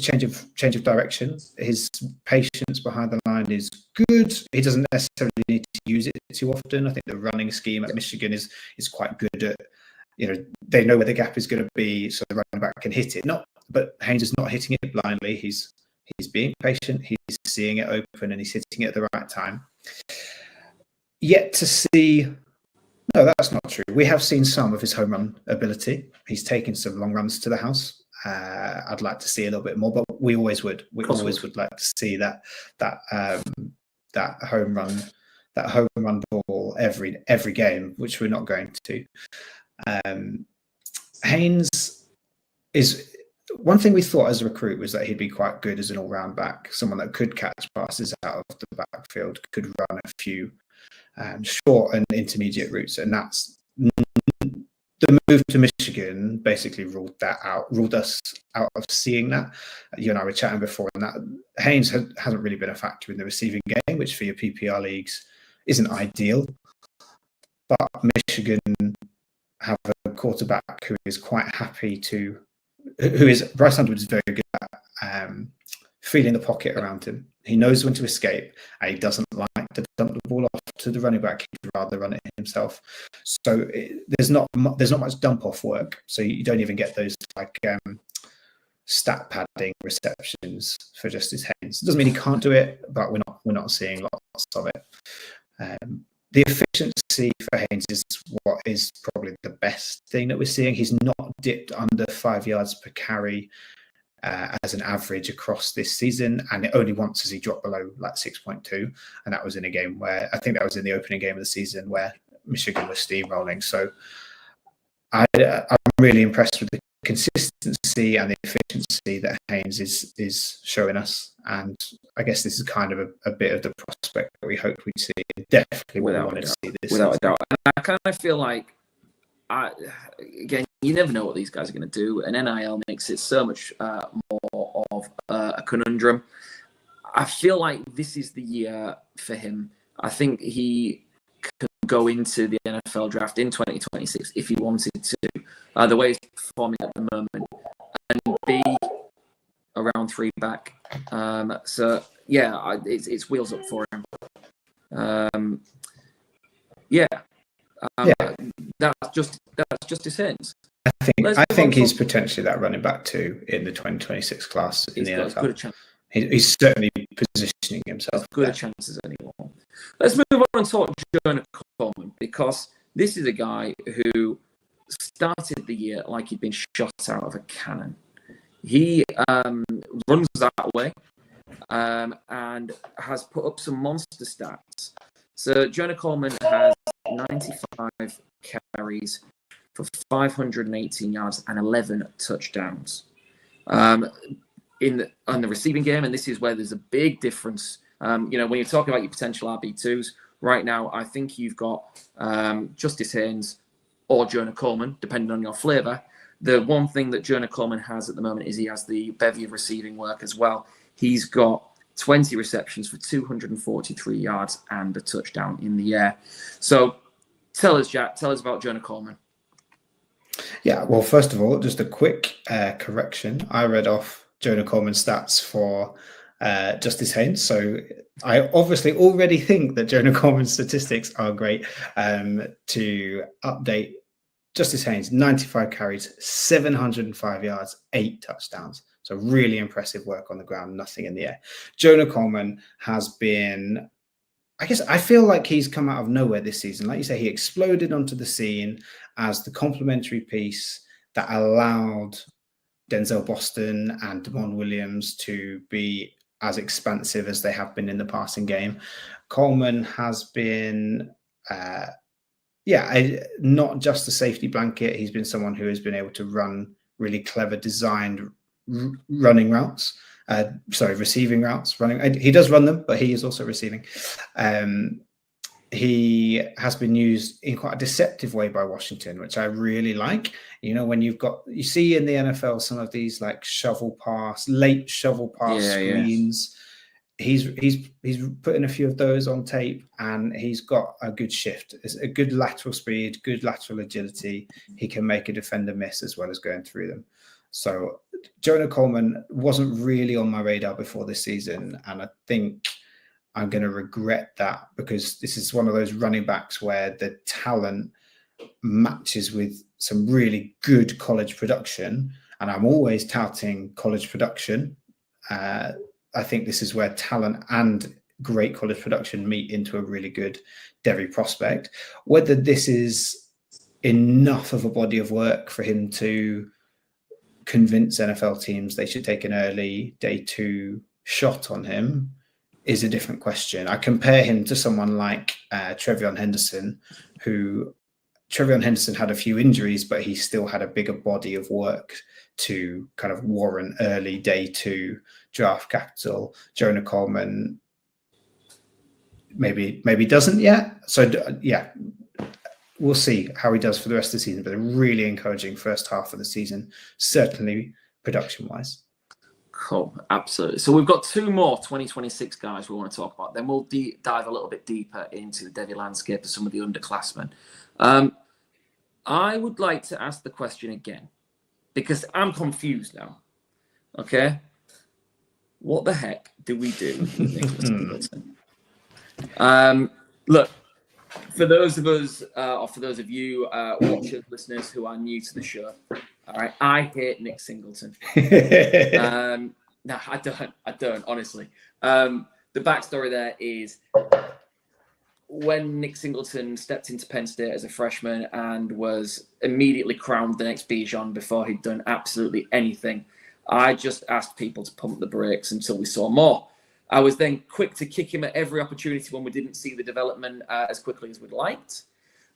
change of direction. His patience behind the line is good. He doesn't necessarily need to use it too often. I think the running scheme at Michigan is quite good at, they know where the gap is going to be, so the running back can hit it. But Haynes is not hitting it blindly. He's being patient. He's seeing it open and he's hitting it at the right time. Yet to see No, that's not true. We have seen some of his home run ability. He's taken some long runs to the house. I'd like to see a little bit more, but we always would. We always would like to see that home run ball every game, which we're not going to. Haynes is one thing we thought as a recruit was that he'd be quite good as an all-round back, someone that could catch passes out of the backfield, could run a few short and intermediate routes, and that's the move to Michigan basically ruled us out of seeing that. You and I were chatting before, and that Haynes hasn't really been a factor in the receiving game, which for your PPR leagues isn't ideal. But Michigan have a quarterback who is quite happy to, Bryce Underwood is very good at feeling the pocket around him. He knows when to escape, and he doesn't like to dump the ball off to the running back. He'd rather run it himself. So there's not much dump off work. So you don't even get those like stat padding receptions for Justice Haynes. It doesn't mean he can't do it, but we're not seeing lots of it. The efficiency for Haynes is what is probably the best thing that we're seeing. He's not dipped under 5 yards per carry as an average across this season, and only once has he dropped below like 6.2, and that was in a game where I think that was in the opening game of the season where Michigan was steamrolling. So I'm really impressed with the consistency and the efficiency that Haynes is showing us, and I guess this is kind of a bit of the prospect that we hoped we'd see. Definitely without a doubt. And I kind of feel like, again, you never know what these guys are going to do, and NIL makes it so much more of a conundrum. I feel like this is the year for him. I think he can go into the NFL draft in 2026 if he wanted to, the way he's performing at the moment, and be around 3 back. So yeah, it's wheels up for him. That's just his hands. I think he's potentially that running back too in the 2026 class in the NFL. As good a chance. He's certainly positioning himself. As good a chance as anyone. Let's move on and talk Jonah Coleman, because this is a guy who started the year like he'd been shot out of a cannon. He runs that way and has put up some monster stats. So Jonah Coleman has 95 carries for 518 yards and 11 touchdowns on the receiving game, and this is where there's a big difference. When you're talking about your potential RB2s right now, I think you've got Justice Haynes or Jonah Coleman, depending on your flavour. The one thing that Jonah Coleman has at the moment is he has the bevy of receiving work as well. He's got 20 receptions for 243 yards and a touchdown in the air. So tell us, Jack, about Jonah Coleman. Yeah, well, first of all, just a quick correction. I read off Jonah Coleman's stats for Justice Haynes. So I obviously already think that Jonah Coleman's statistics are great. To update, Justice Haynes, 95 carries, 705 yards, 8 touchdowns. So really impressive work on the ground, nothing in the air. Jonah Coleman has been, I feel like he's come out of nowhere this season. Like you say, he exploded onto the scene as the complementary piece that allowed Denzel Boston and Damon Williams to be as expansive as they have been in the passing game. Coleman has been, not just a safety blanket. He's been someone who has been able to run really clever designed receiving routes. He does run them, but he is also receiving. He has been used in quite a deceptive way by Washington, which I really like. When you see in the NFL some of these like late shovel pass screens. He's putting a few of those on tape, and he's got a good shift. It's a good lateral speed, good lateral agility. He can make a defender miss as well as going through them. So Jonah Coleman wasn't really on my radar before this season, and I think I'm going to regret that, because this is one of those running backs where the talent matches with some really good college production, and I'm always touting college production. I think this is where talent and great college production meet into a really good Devy prospect. Whether this is enough of a body of work for him to convince NFL teams they should take an early day 2 shot on him is a different question. I compare him to someone like Trevion Henderson, who Trevion Henderson had a few injuries, but he still had a bigger body of work to kind of warrant early day 2 draft capital. Jonah Coleman maybe doesn't yet. So yeah, we'll see how he does for the rest of the season, but a really encouraging first half of the season, certainly production-wise. Cool, absolutely. So we've got 2 more 2026 guys we want to talk about. Then we'll dive a little bit deeper into the Devy landscape of some of the underclassmen. I would like to ask the question again, because I'm confused now. Okay? What the heck do we do with Nicholas Singleton? Look, for those of us, or for those of you watchers, listeners who are new to the show, all right, I hate Nick Singleton. No, I don't, honestly. The backstory there is when Nick Singleton stepped into Penn State as a freshman and was immediately crowned the next Bijan before he'd done absolutely anything, I just asked people to pump the brakes until we saw more. I was then quick to kick him at every opportunity when we didn't see the development as quickly as we'd liked.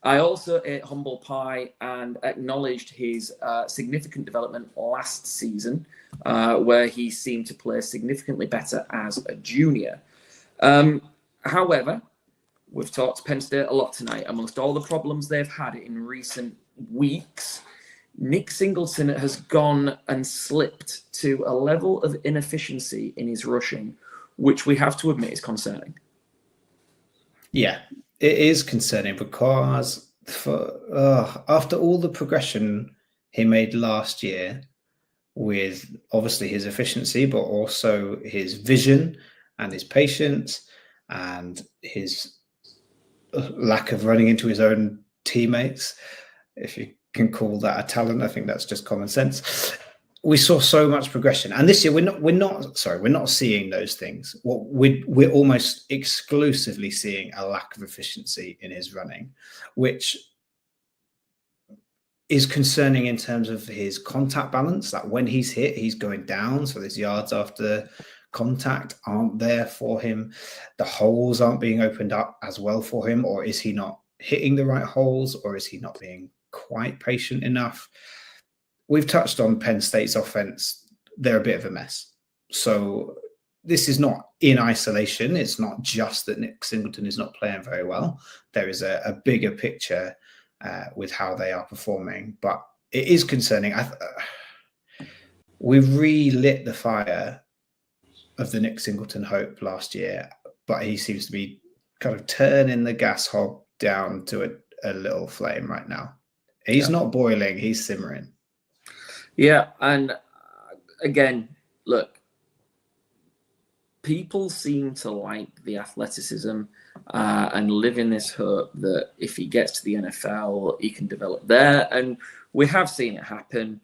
I also ate humble pie and acknowledged his significant development last season, where he seemed to play significantly better as a junior. However, we've talked Penn State a lot tonight. Amongst all the problems they've had in recent weeks, Nick Singleton has gone and slipped to a level of inefficiency in his rushing, which we have to admit is concerning. Yeah, it is concerning because after all the progression he made last year with obviously his efficiency, but also his vision and his patience and his lack of running into his own teammates, if you can call that a talent, I think that's just common sense. We saw so much progression, and this year we're not seeing those things. What we're almost exclusively seeing a lack of efficiency in his running, which is concerning in terms of his contact balance. That when he's hit, he's going down, so his yards after contact aren't there for him. The holes aren't being opened up as well for him, or is he not hitting the right holes, or is he not being quite patient enough? We've touched on Penn State's offense. They're a bit of a mess. So this is not in isolation. It's not just that Nick Singleton is not playing very well. There is a bigger picture with how they are performing. But it is concerning. We relit the fire of the Nick Singleton hope last year, but he seems to be kind of turning the gas hob down to a little flame right now. He's not boiling. He's simmering. Yeah, and again, look, people seem to like the athleticism and live in this hope that if he gets to the NFL, he can develop there, and we have seen it happen.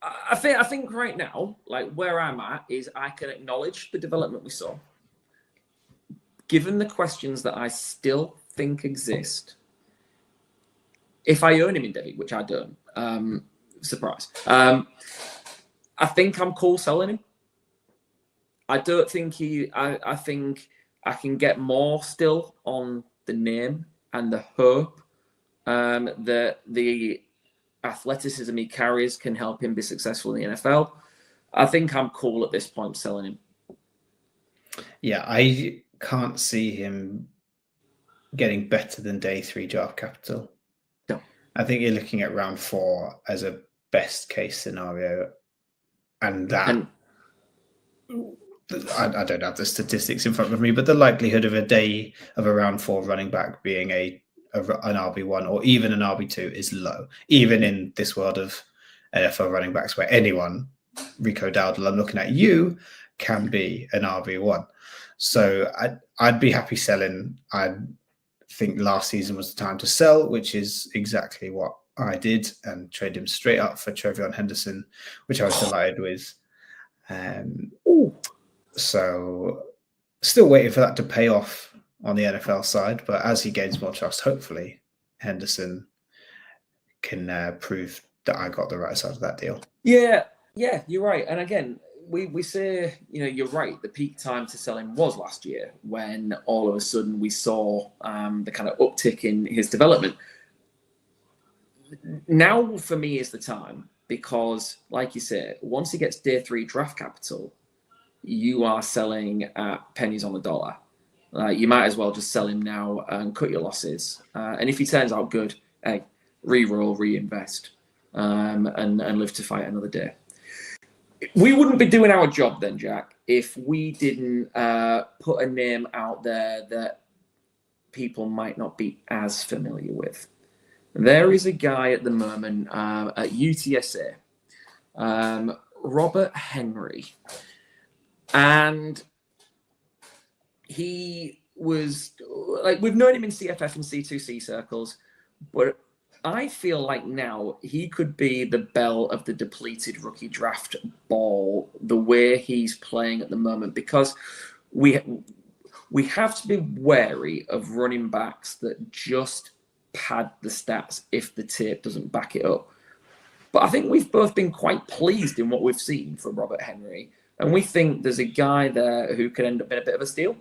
I think right now, like where I'm at, is I can acknowledge the development we saw. Given the questions that I still think exist, if I own him in Devy, which I don't, surprise. I think I'm cool selling him. I don't think I think I can get more still on the name and the hope that the athleticism he carries can help him be successful in the NFL. I think I'm cool at this point selling him. Yeah, I can't see him getting better than day 3 draft capital. No. I think you're looking at round 4 as a best case scenario, and that I don't have the statistics in front of me, but the likelihood of a round 4 running back being an RB1 or even an RB2 is low, even in this world of NFL running backs where anyone, Rico Dowdle, I'm looking at you, can be an RB1. So I'd be happy selling. I think last season was the time to sell, which is exactly what I did, and trade him straight up for Trevion Henderson, which I was delighted with. So Still waiting for that to pay off on the NFL side, but as he gains more trust, hopefully Henderson can prove that I got the right side of that deal. Yeah, you're right. And again, we say, you're right. The peak time to sell him was last year, when all of a sudden we saw the kind of uptick in his development. Now, for me, is the time, because, like you say, once he gets day 3 draft capital, you are selling at pennies on the dollar. You might as well just sell him now and cut your losses. And if he turns out good, hey, re-roll, reinvest, and live to fight another day. We wouldn't be doing our job then, Jack, if we didn't put a name out there that people might not be as familiar with. There is a guy at the moment at UTSA, Robert Henry. And he was, we've known him in CFF and C2C circles, but I feel like now he could be the belle of the depleted rookie draft ball, the way he's playing at the moment, because we have to be wary of running backs that just pad the stats if the tape doesn't back it up. But I think we've both been quite pleased in what we've seen from Robert Henry, and we think there's a guy there who could end up being a bit of a steal.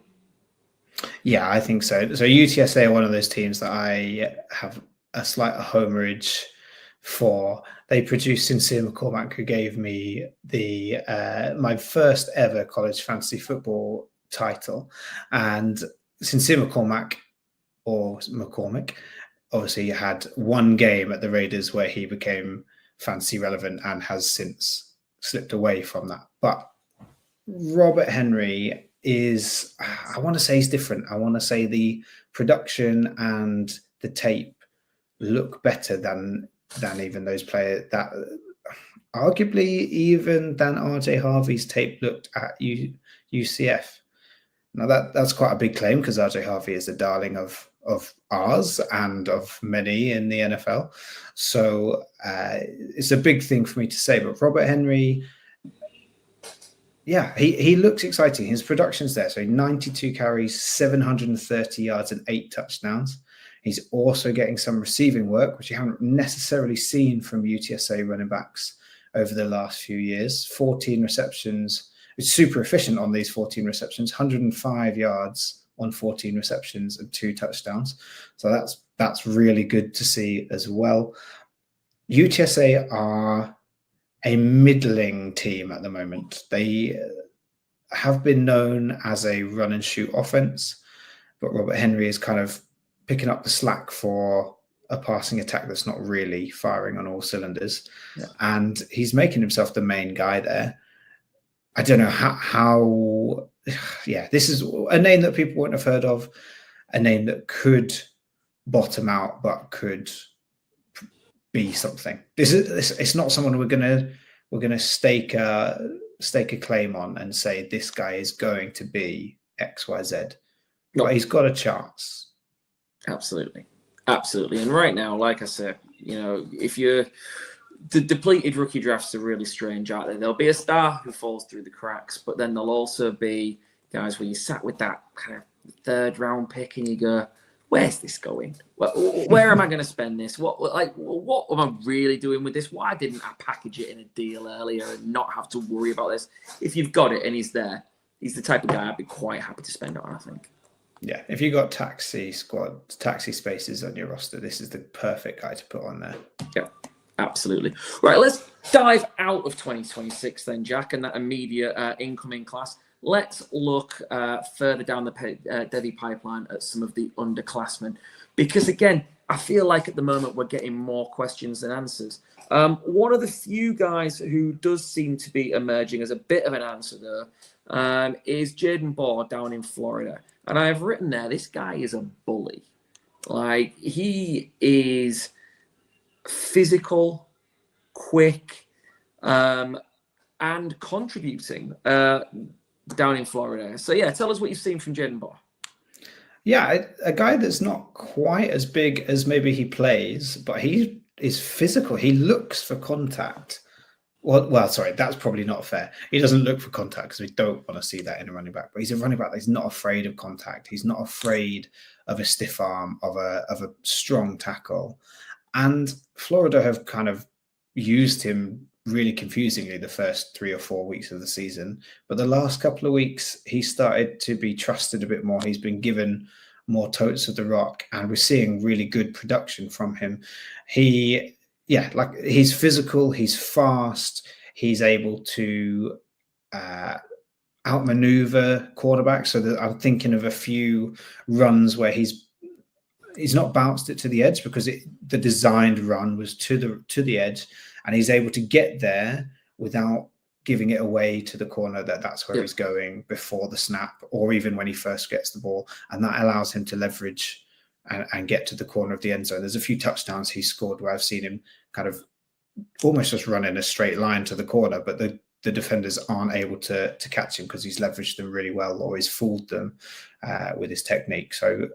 Yeah, I think so. So UTSA are one of those teams that I have a slight homerage for. They produced Sincere McCormack, who gave me the my first ever college fantasy football title. And Sincere McCormack, or McCormick, obviously had one game at the Raiders where he became fantasy relevant and has since slipped away from that. But Robert Henry is, I want to say he's different. I want to say the production and the tape look better than even those players, that arguably even than RJ Harvey's tape looked at UCF. Now that's quite a big claim, because RJ Harvey is the darling of ours and of many in the NFL. So it's a big thing for me to say. But Robert Henry, yeah, he looks exciting. His production's there. So 92 carries, 730 yards and 8 touchdowns. He's also getting some receiving work, which you haven't necessarily seen from UTSA running backs over the last few years. 14 receptions. It's super efficient on these 14 receptions, 105 yards on 14 receptions and 2 touchdowns. So that's really good to see as well. UTSA are a middling team at the moment. They have been known as a run and shoot offense, but Robert Henry is kind of picking up the slack for a passing attack that's not really firing on all cylinders. Yeah. And he's making himself the main guy there. I don't know how this is a name that people wouldn't have heard of, a name that could bottom out, but could be something. It's not someone we're gonna stake a claim on and say this guy is going to be XYZ. No. But he's got a chance. Absolutely. And right now, like I said, if you're the depleted rookie drafts are really strange, aren't they? There'll be a star who falls through the cracks, but then there'll also be guys where you sat with that kind of 3rd round pick and you go, where's this going? Where am I going to spend this? What am I really doing with this? Why didn't I package it in a deal earlier and not have to worry about this? If you've got it and he's there, he's the type of guy I'd be quite happy to spend it on, I think. Yeah, if you got taxi spaces on your roster, this is the perfect guy to put on there. Yeah, absolutely. Right, let's dive out of 2026 then, Jack, and that immediate incoming class. Let's look further down the Devy pipeline at some of the underclassmen, because again, I feel like at the moment we're getting more questions than answers. One of the few guys who does seem to be emerging as a bit of an answer though is Jaden Bohr down in Florida. And I've written there, this guy is a bully. Like, he is physical, quick, and contributing down in Florida. So, yeah, tell us what you've seen from Jaden Bohr. Yeah, a guy that's not quite as big as maybe he plays, but he is physical. He looks for contact. Well, sorry, that's probably not fair. He doesn't look for contact because we don't want to see that in a running back. But he's a running back that's not afraid of contact. He's not afraid of a stiff arm, of a strong tackle. And Florida have kind of used him really confusingly the first 3 or 4 weeks of the season. But the last couple of weeks, he started to be trusted a bit more. He's been given more totes of the rock, and we're seeing really good production from him. He's physical, he's fast, he's able to outmaneuver quarterbacks. So that I'm thinking of a few runs where he's not bounced it to the edge because the designed run was to the edge, and he's able to get there without giving it away to the corner that's where he's going before the snap, or even when he first gets the ball, and that allows him to leverage and get to the corner of the end zone. There's a few touchdowns he scored where I've seen him kind of almost just run in a straight line to the corner, but the defenders aren't able to catch him because he's leveraged them really well, or he's fooled them with his technique. So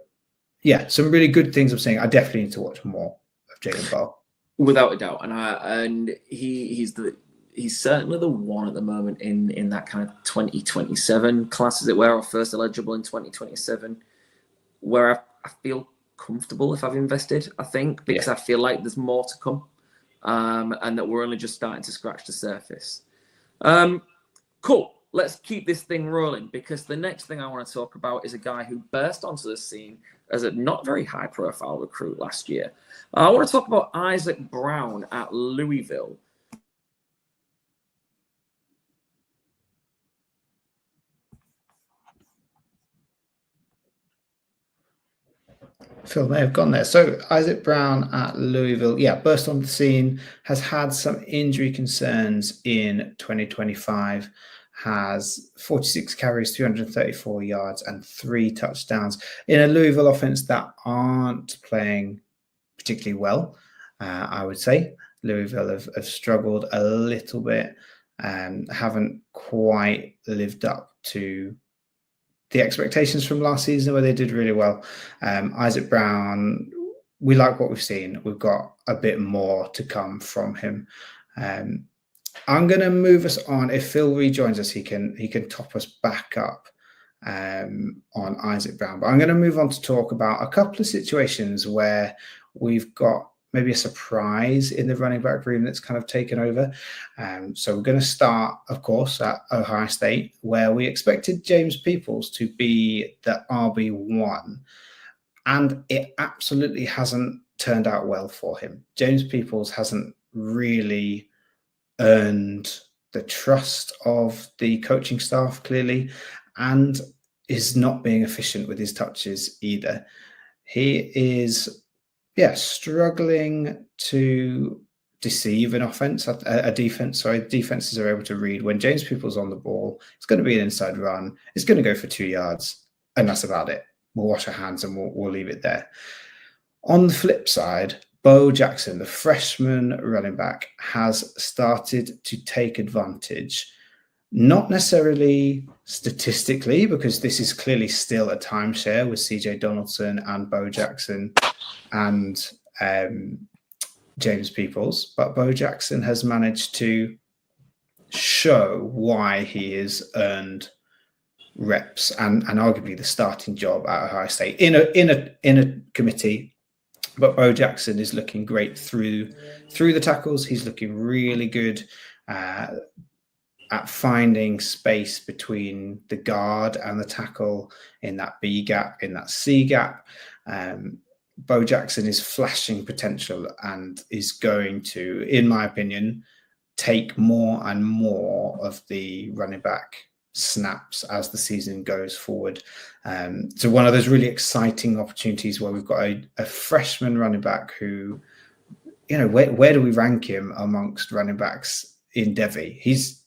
yeah, some really good things I'm saying. I definitely need to watch more of Jalen Bell. Without a doubt. And he's certainly the one at the moment in that kind of 2027 class, as it were, or first eligible in 2027, where I feel comfortable if I've invested, I think, because I feel like there's more to come, and that we're only just starting to scratch the surface. Cool. Let's keep this thing rolling, because the next thing I want to talk about is a guy who burst onto the scene as a not very high-profile recruit last year. I want to talk about Isaac Brown at Louisville. Phil may have gone there. So Isaac Brown at Louisville, burst on the scene, has had some injury concerns in 2025, has 46 carries, 334 yards, and 3 touchdowns in a Louisville offense that aren't playing particularly well. I would say Louisville have struggled a little bit and haven't quite lived up to the expectations from last season, where they did really well. Isaac Brown, we like what we've seen. We've got a bit more to come from him. I'm going to move us on. If Phil rejoins us, he can top us back up on Isaac Brown. But I'm going to move on to talk about a couple of situations where we've got maybe a surprise in the running back room that's kind of taken over. So we're going to start, of course, at Ohio State, where we expected James Peoples to be the RB1. And it absolutely hasn't turned out well for him. James Peoples hasn't really earned the trust of the coaching staff, clearly, and is not being efficient with his touches either. He is struggling to deceive an offense, a defense. Sorry, defenses are able to read when James Peoples on the ball. It's going to be an inside run. It's going to go for 2 yards, and that's about it. We'll wash our hands and we'll leave it there. On the flip side, Bo Jackson, the freshman running back, has started to take advantage, not necessarily statistically, because this is clearly still a timeshare with CJ Donaldson and Bo Jackson and James Peoples, but Bo Jackson has managed to show why he has earned reps and arguably the starting job at Ohio State in a committee. But Bo Jackson is looking great through the tackles. He's looking really good at finding space between the guard and the tackle in that B gap, in that C gap. Bo Jackson is flashing potential and is going to, in my opinion, take more and more of the running back snaps as the season goes forward. So one of those really exciting opportunities where we've got a freshman running back who, where do we rank him amongst running backs in Devy? He's,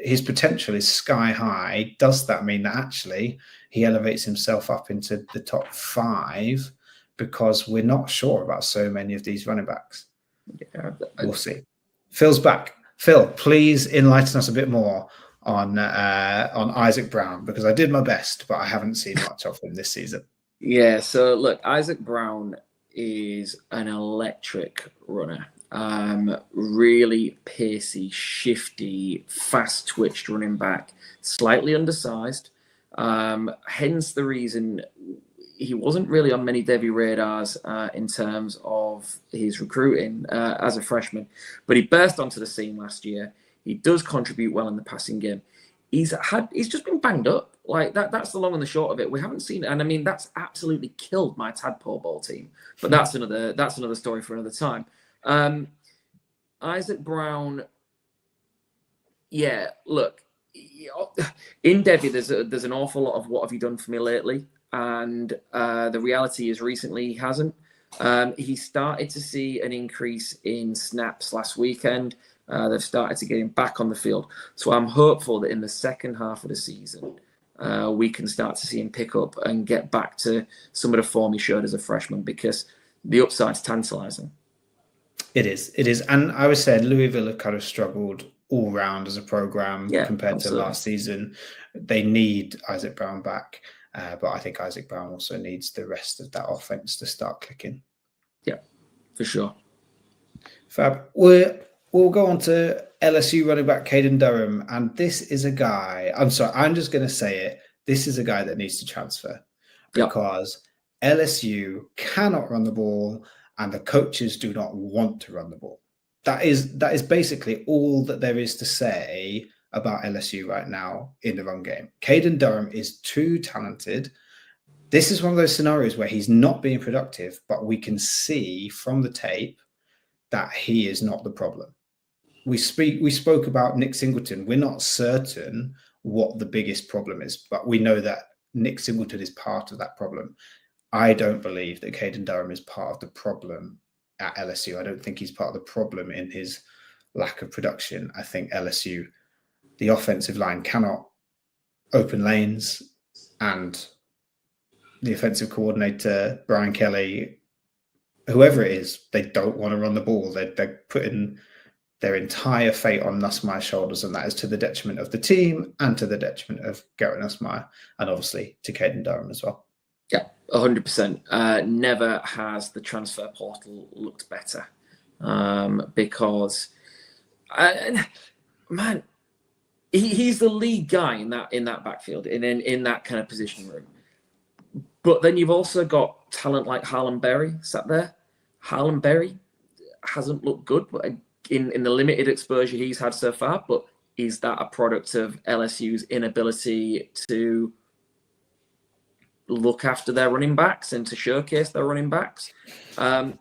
his potential is sky high. Does that mean that actually he elevates himself up into the top 5? Because we're not sure about so many of these running backs. We'll see. Phil's back. Phil, please enlighten us a bit more on Isaac Brown, because I did my best, but I haven't seen much of him this season. Yeah, so look, Isaac Brown is an electric runner. Really piercy, shifty, fast-twitched running back, slightly undersized. Hence the reason he wasn't really on many Devy radars in terms of his recruiting as a freshman, but he burst onto the scene last year. He does contribute well in the passing game. He's just been banged up. Like that's the long and the short of it. We haven't seen it, and I mean that's absolutely killed my tadpole ball team. But that's another story for another time. Isaac Brown, yeah. Look, in Devy, there's an awful lot of what have you done for me lately, and the reality is recently he hasn't. He started to see an increase in snaps last weekend. They've started to get him back on the field, so I'm hopeful that in the second half of the season, we can start to see him pick up and get back to some of the form he showed as a freshman, because the upside's tantalising. It is. And I would say Louisville have kind of struggled all round as a program compared to last season. They need Isaac Brown back, but I think Isaac Brown also needs the rest of that offense to start clicking. Yeah, for sure. Fab. We'll go on to LSU running back Caden Durham, and this is a guy, I'm sorry, I'm just going to say it, this is a guy that needs to transfer because LSU cannot run the ball and the coaches do not want to run the ball. That is basically all that there is to say about LSU right now in the run game. Caden Durham is too talented. This is one of those scenarios where he's not being productive, but we can see from the tape that he is not the problem. We spoke about Nick Singleton. We're not certain what the biggest problem is, but we know that Nick Singleton is part of that problem. I don't believe that Caden Durham is part of the problem at LSU. I don't think he's part of the problem in his lack of production. I think LSU, the offensive line cannot open lanes, and the offensive coordinator, Brian Kelly, whoever it is, they don't want to run the ball. They're putting their entire fate on Nussmeier's shoulders, and that is to the detriment of the team and to the detriment of Garrett Nussmeier, and obviously to Caden Durham as well. Yeah, 100%. Never has the transfer portal looked better, because, man, he's the lead guy in that backfield, in that kind of position room. But then you've also got talent like Harlan Berry sat there. Harlan Berry hasn't looked good, but in the limited exposure he's had so far, but is that a product of LSU's inability to look after their running backs and to showcase their running backs? I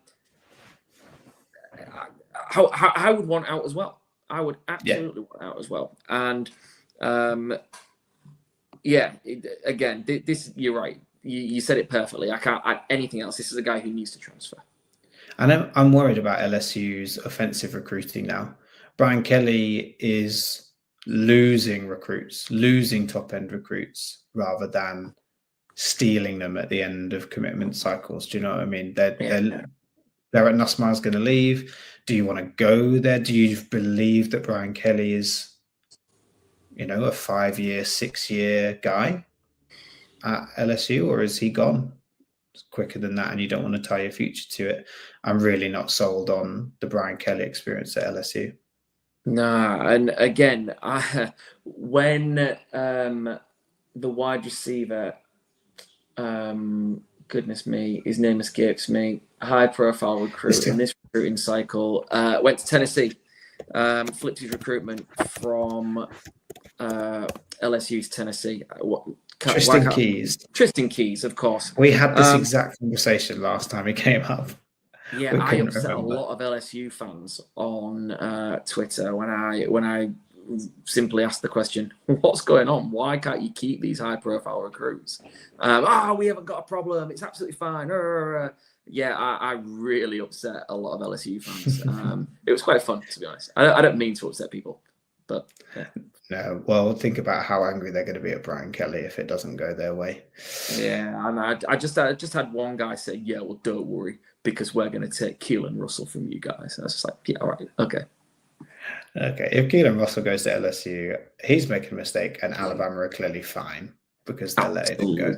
would want out as well. I would absolutely want out as well. And again, this you're right. You said it perfectly. I can't add anything else. This is a guy who needs to transfer. And I'm worried about LSU's offensive recruiting now. Brian Kelly is losing recruits, losing top-end recruits, rather than stealing them at the end of commitment cycles. Do you know what I mean? Garrett Nussmeier's going to leave. Do you want to go there? Do you believe that Brian Kelly is, a 5-year, 6-year guy at LSU, or is he gone quicker than that and you don't want to tie your future to it? I'm really not sold on the Brian Kelly experience at LSU. Nah, and again, when the wide receiver, goodness me, his name escapes me, high-profile recruit in this recruiting cycle, went to Tennessee, flipped his recruitment from LSU to Tennessee. Tristan Keys, of course. We had this exact conversation last time he came up. Yeah, I upset a lot of LSU fans on Twitter when I simply asked the question, what's going on? Why can't you keep these high-profile recruits? We haven't got a problem. It's absolutely fine. Yeah, I really upset a lot of LSU fans. It was quite fun, to be honest. I don't mean to upset people, but yeah. No, well, think about how angry they're going to be at Brian Kelly if it doesn't go their way. Yeah, and I just had one guy say, yeah, well, don't worry, because we're going to take Keelan Russell from you guys. And I was just like, yeah, all right, okay. Okay, if Keelan Russell goes to LSU, he's making a mistake, and Alabama are clearly fine because they're letting him go.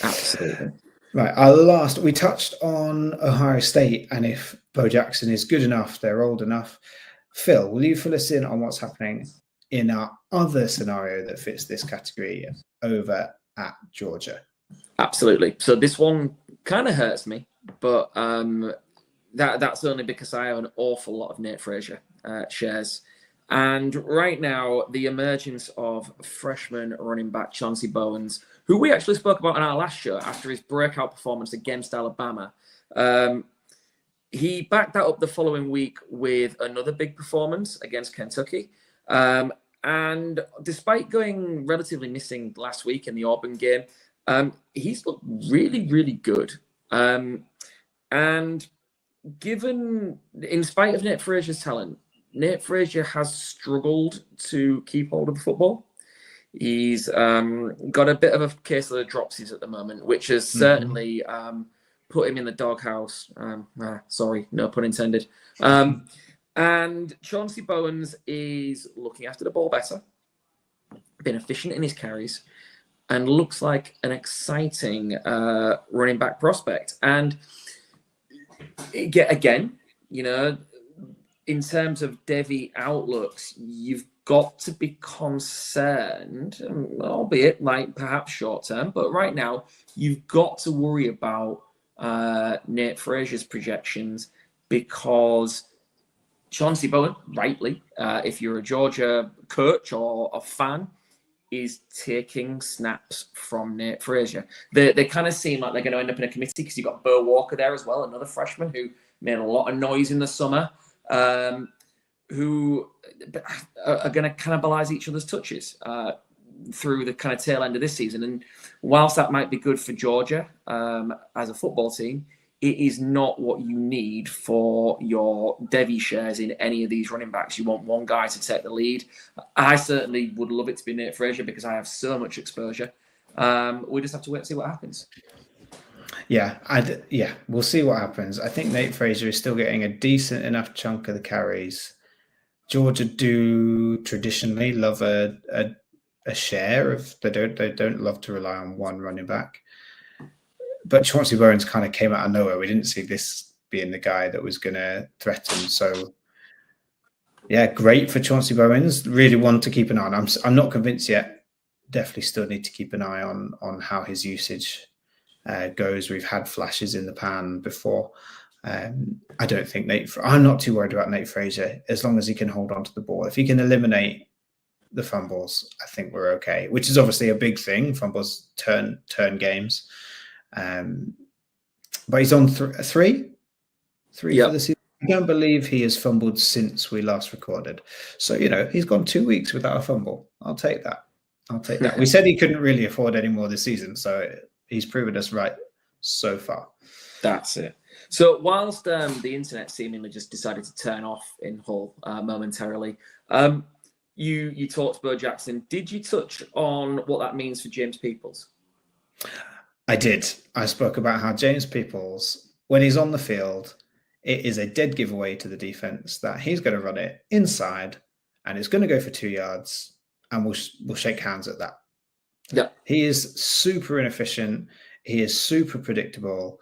Absolutely. Right, our last, we touched on Ohio State and if Bo Jackson is good enough, they're old enough. Phil, will you fill us in on what's happening in our other scenario that fits this category over at Georgia? Absolutely. So this one kind of hurts me, but that's only because I have an awful lot of Nate Frazier shares. And right now, the emergence of freshman running back Chauncey Bowens, who we actually spoke about on our last show after his breakout performance against Alabama, he backed that up the following week with another big performance against Kentucky. And despite going relatively missing last week in the Auburn game, he's looked really, really good. And given, in spite of Nate Frazier's talent, Nate Frazier has struggled to keep hold of the football. He's got a bit of a case of the dropsies at the moment, which has certainly put him in the doghouse. Sorry, no pun intended. And Chauncey Bowens is looking after the ball better, been efficient in his carries, and looks like an exciting running back prospect. And again, you know, in terms of Devy outlooks, you've got to be concerned, albeit like perhaps short term, but right now you've got to worry about Nate Frazier's projections because Chauncey Bowen, rightly, if you're a Georgia coach or a fan, is taking snaps from Nate Frazier. They kind of seem like they're going to end up in a committee because you've got Bo Walker there as well, another freshman who made a lot of noise in the summer, who are going to cannibalize each other's touches through the kind of tail end of this season. And whilst that might be good for Georgia as a football team, it is not what you need for your Devy shares in any of these running backs. You want one guy to take the lead. I certainly would love it to be Nate Frazier because I have so much exposure. We just have to wait and see what happens. Yeah, we'll see what happens. I think Nate Frazier is still getting a decent enough chunk of the carries. Georgia do traditionally love a share of they don't love to rely on one running back. But Chauncey Bowens kind of came out of nowhere. We didn't see this being the guy that was going to threaten. So, yeah, great for Chauncey Bowens. Really want to keep an eye on. I'm not convinced yet. Definitely still need to keep an eye on how his usage goes. We've had flashes in the pan before. I don't think I'm not too worried about Nate Frazier as long as he can hold on to the ball. If he can eliminate the fumbles, I think we're okay, which is obviously a big thing. Fumbles turn games. But he's on three for the season. I don't believe he has fumbled since we last recorded. So, he's gone 2 weeks without a fumble. I'll take that. We said he couldn't really afford any more this season. So he's proven us right so far. That's it. So whilst the internet seemingly just decided to turn off in Hull momentarily, you talked Bo Jackson. Did you touch on what that means for James Peoples? I did. I spoke about how James Peoples, when he's on the field, it is a dead giveaway to the defense that he's going to run it inside and it's going to go for 2 yards and we'll shake hands at that. Yeah. He is super inefficient. He is super predictable.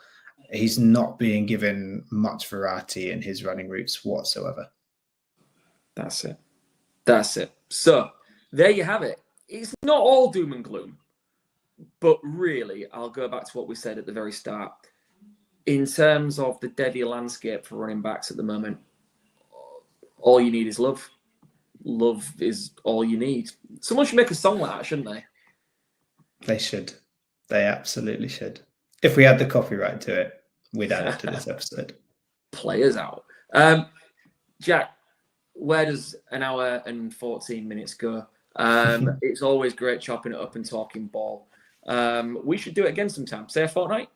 He's not being given much variety in his running routes whatsoever. That's it. So there you have it. It's not all doom and gloom. But really, I'll go back to what we said at the very start. In terms of the Devy landscape for running backs at the moment, all you need is love. Love is all you need. Someone should make a song like that, shouldn't they? They should. They absolutely should. If we had the copyright to it, we'd add it to this episode. Players out. Jack, where does an hour and 14 minutes go? It's always great chopping it up and talking ball. We should do it again sometime. Say a fortnight?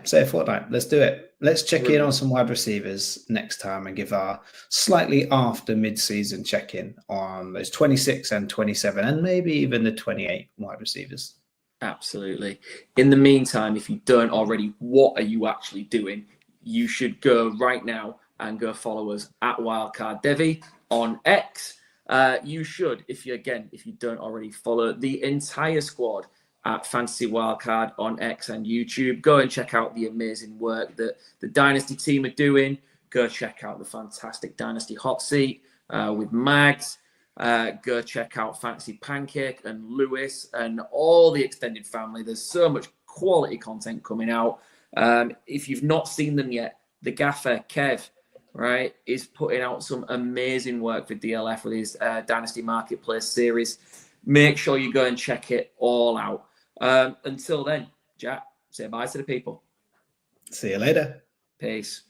Say a fortnight. Let's do it. Let's check in on some wide receivers next time and give our slightly after mid-season check-in on those 26 and 27 and maybe even the 28 wide receivers. Absolutely. In the meantime, if you don't already, what are you actually doing? You should go right now and go follow us at Wildcard Devy on X. You should, if you don't already, follow the entire squad at Fantasy Wildcard on X and YouTube. Go and check out the amazing work that the Dynasty team are doing. Go check out the fantastic Dynasty Hot Seat with Mags. Go check out Fantasy Pancake and Lewis and all the extended family. There's so much quality content coming out. If you've not seen them yet, the gaffer, Kev, right, is putting out some amazing work for DLF with his Dynasty Marketplace series. Make sure you go and check it all out. Until then, Jack, say bye to the people. See you later. Peace.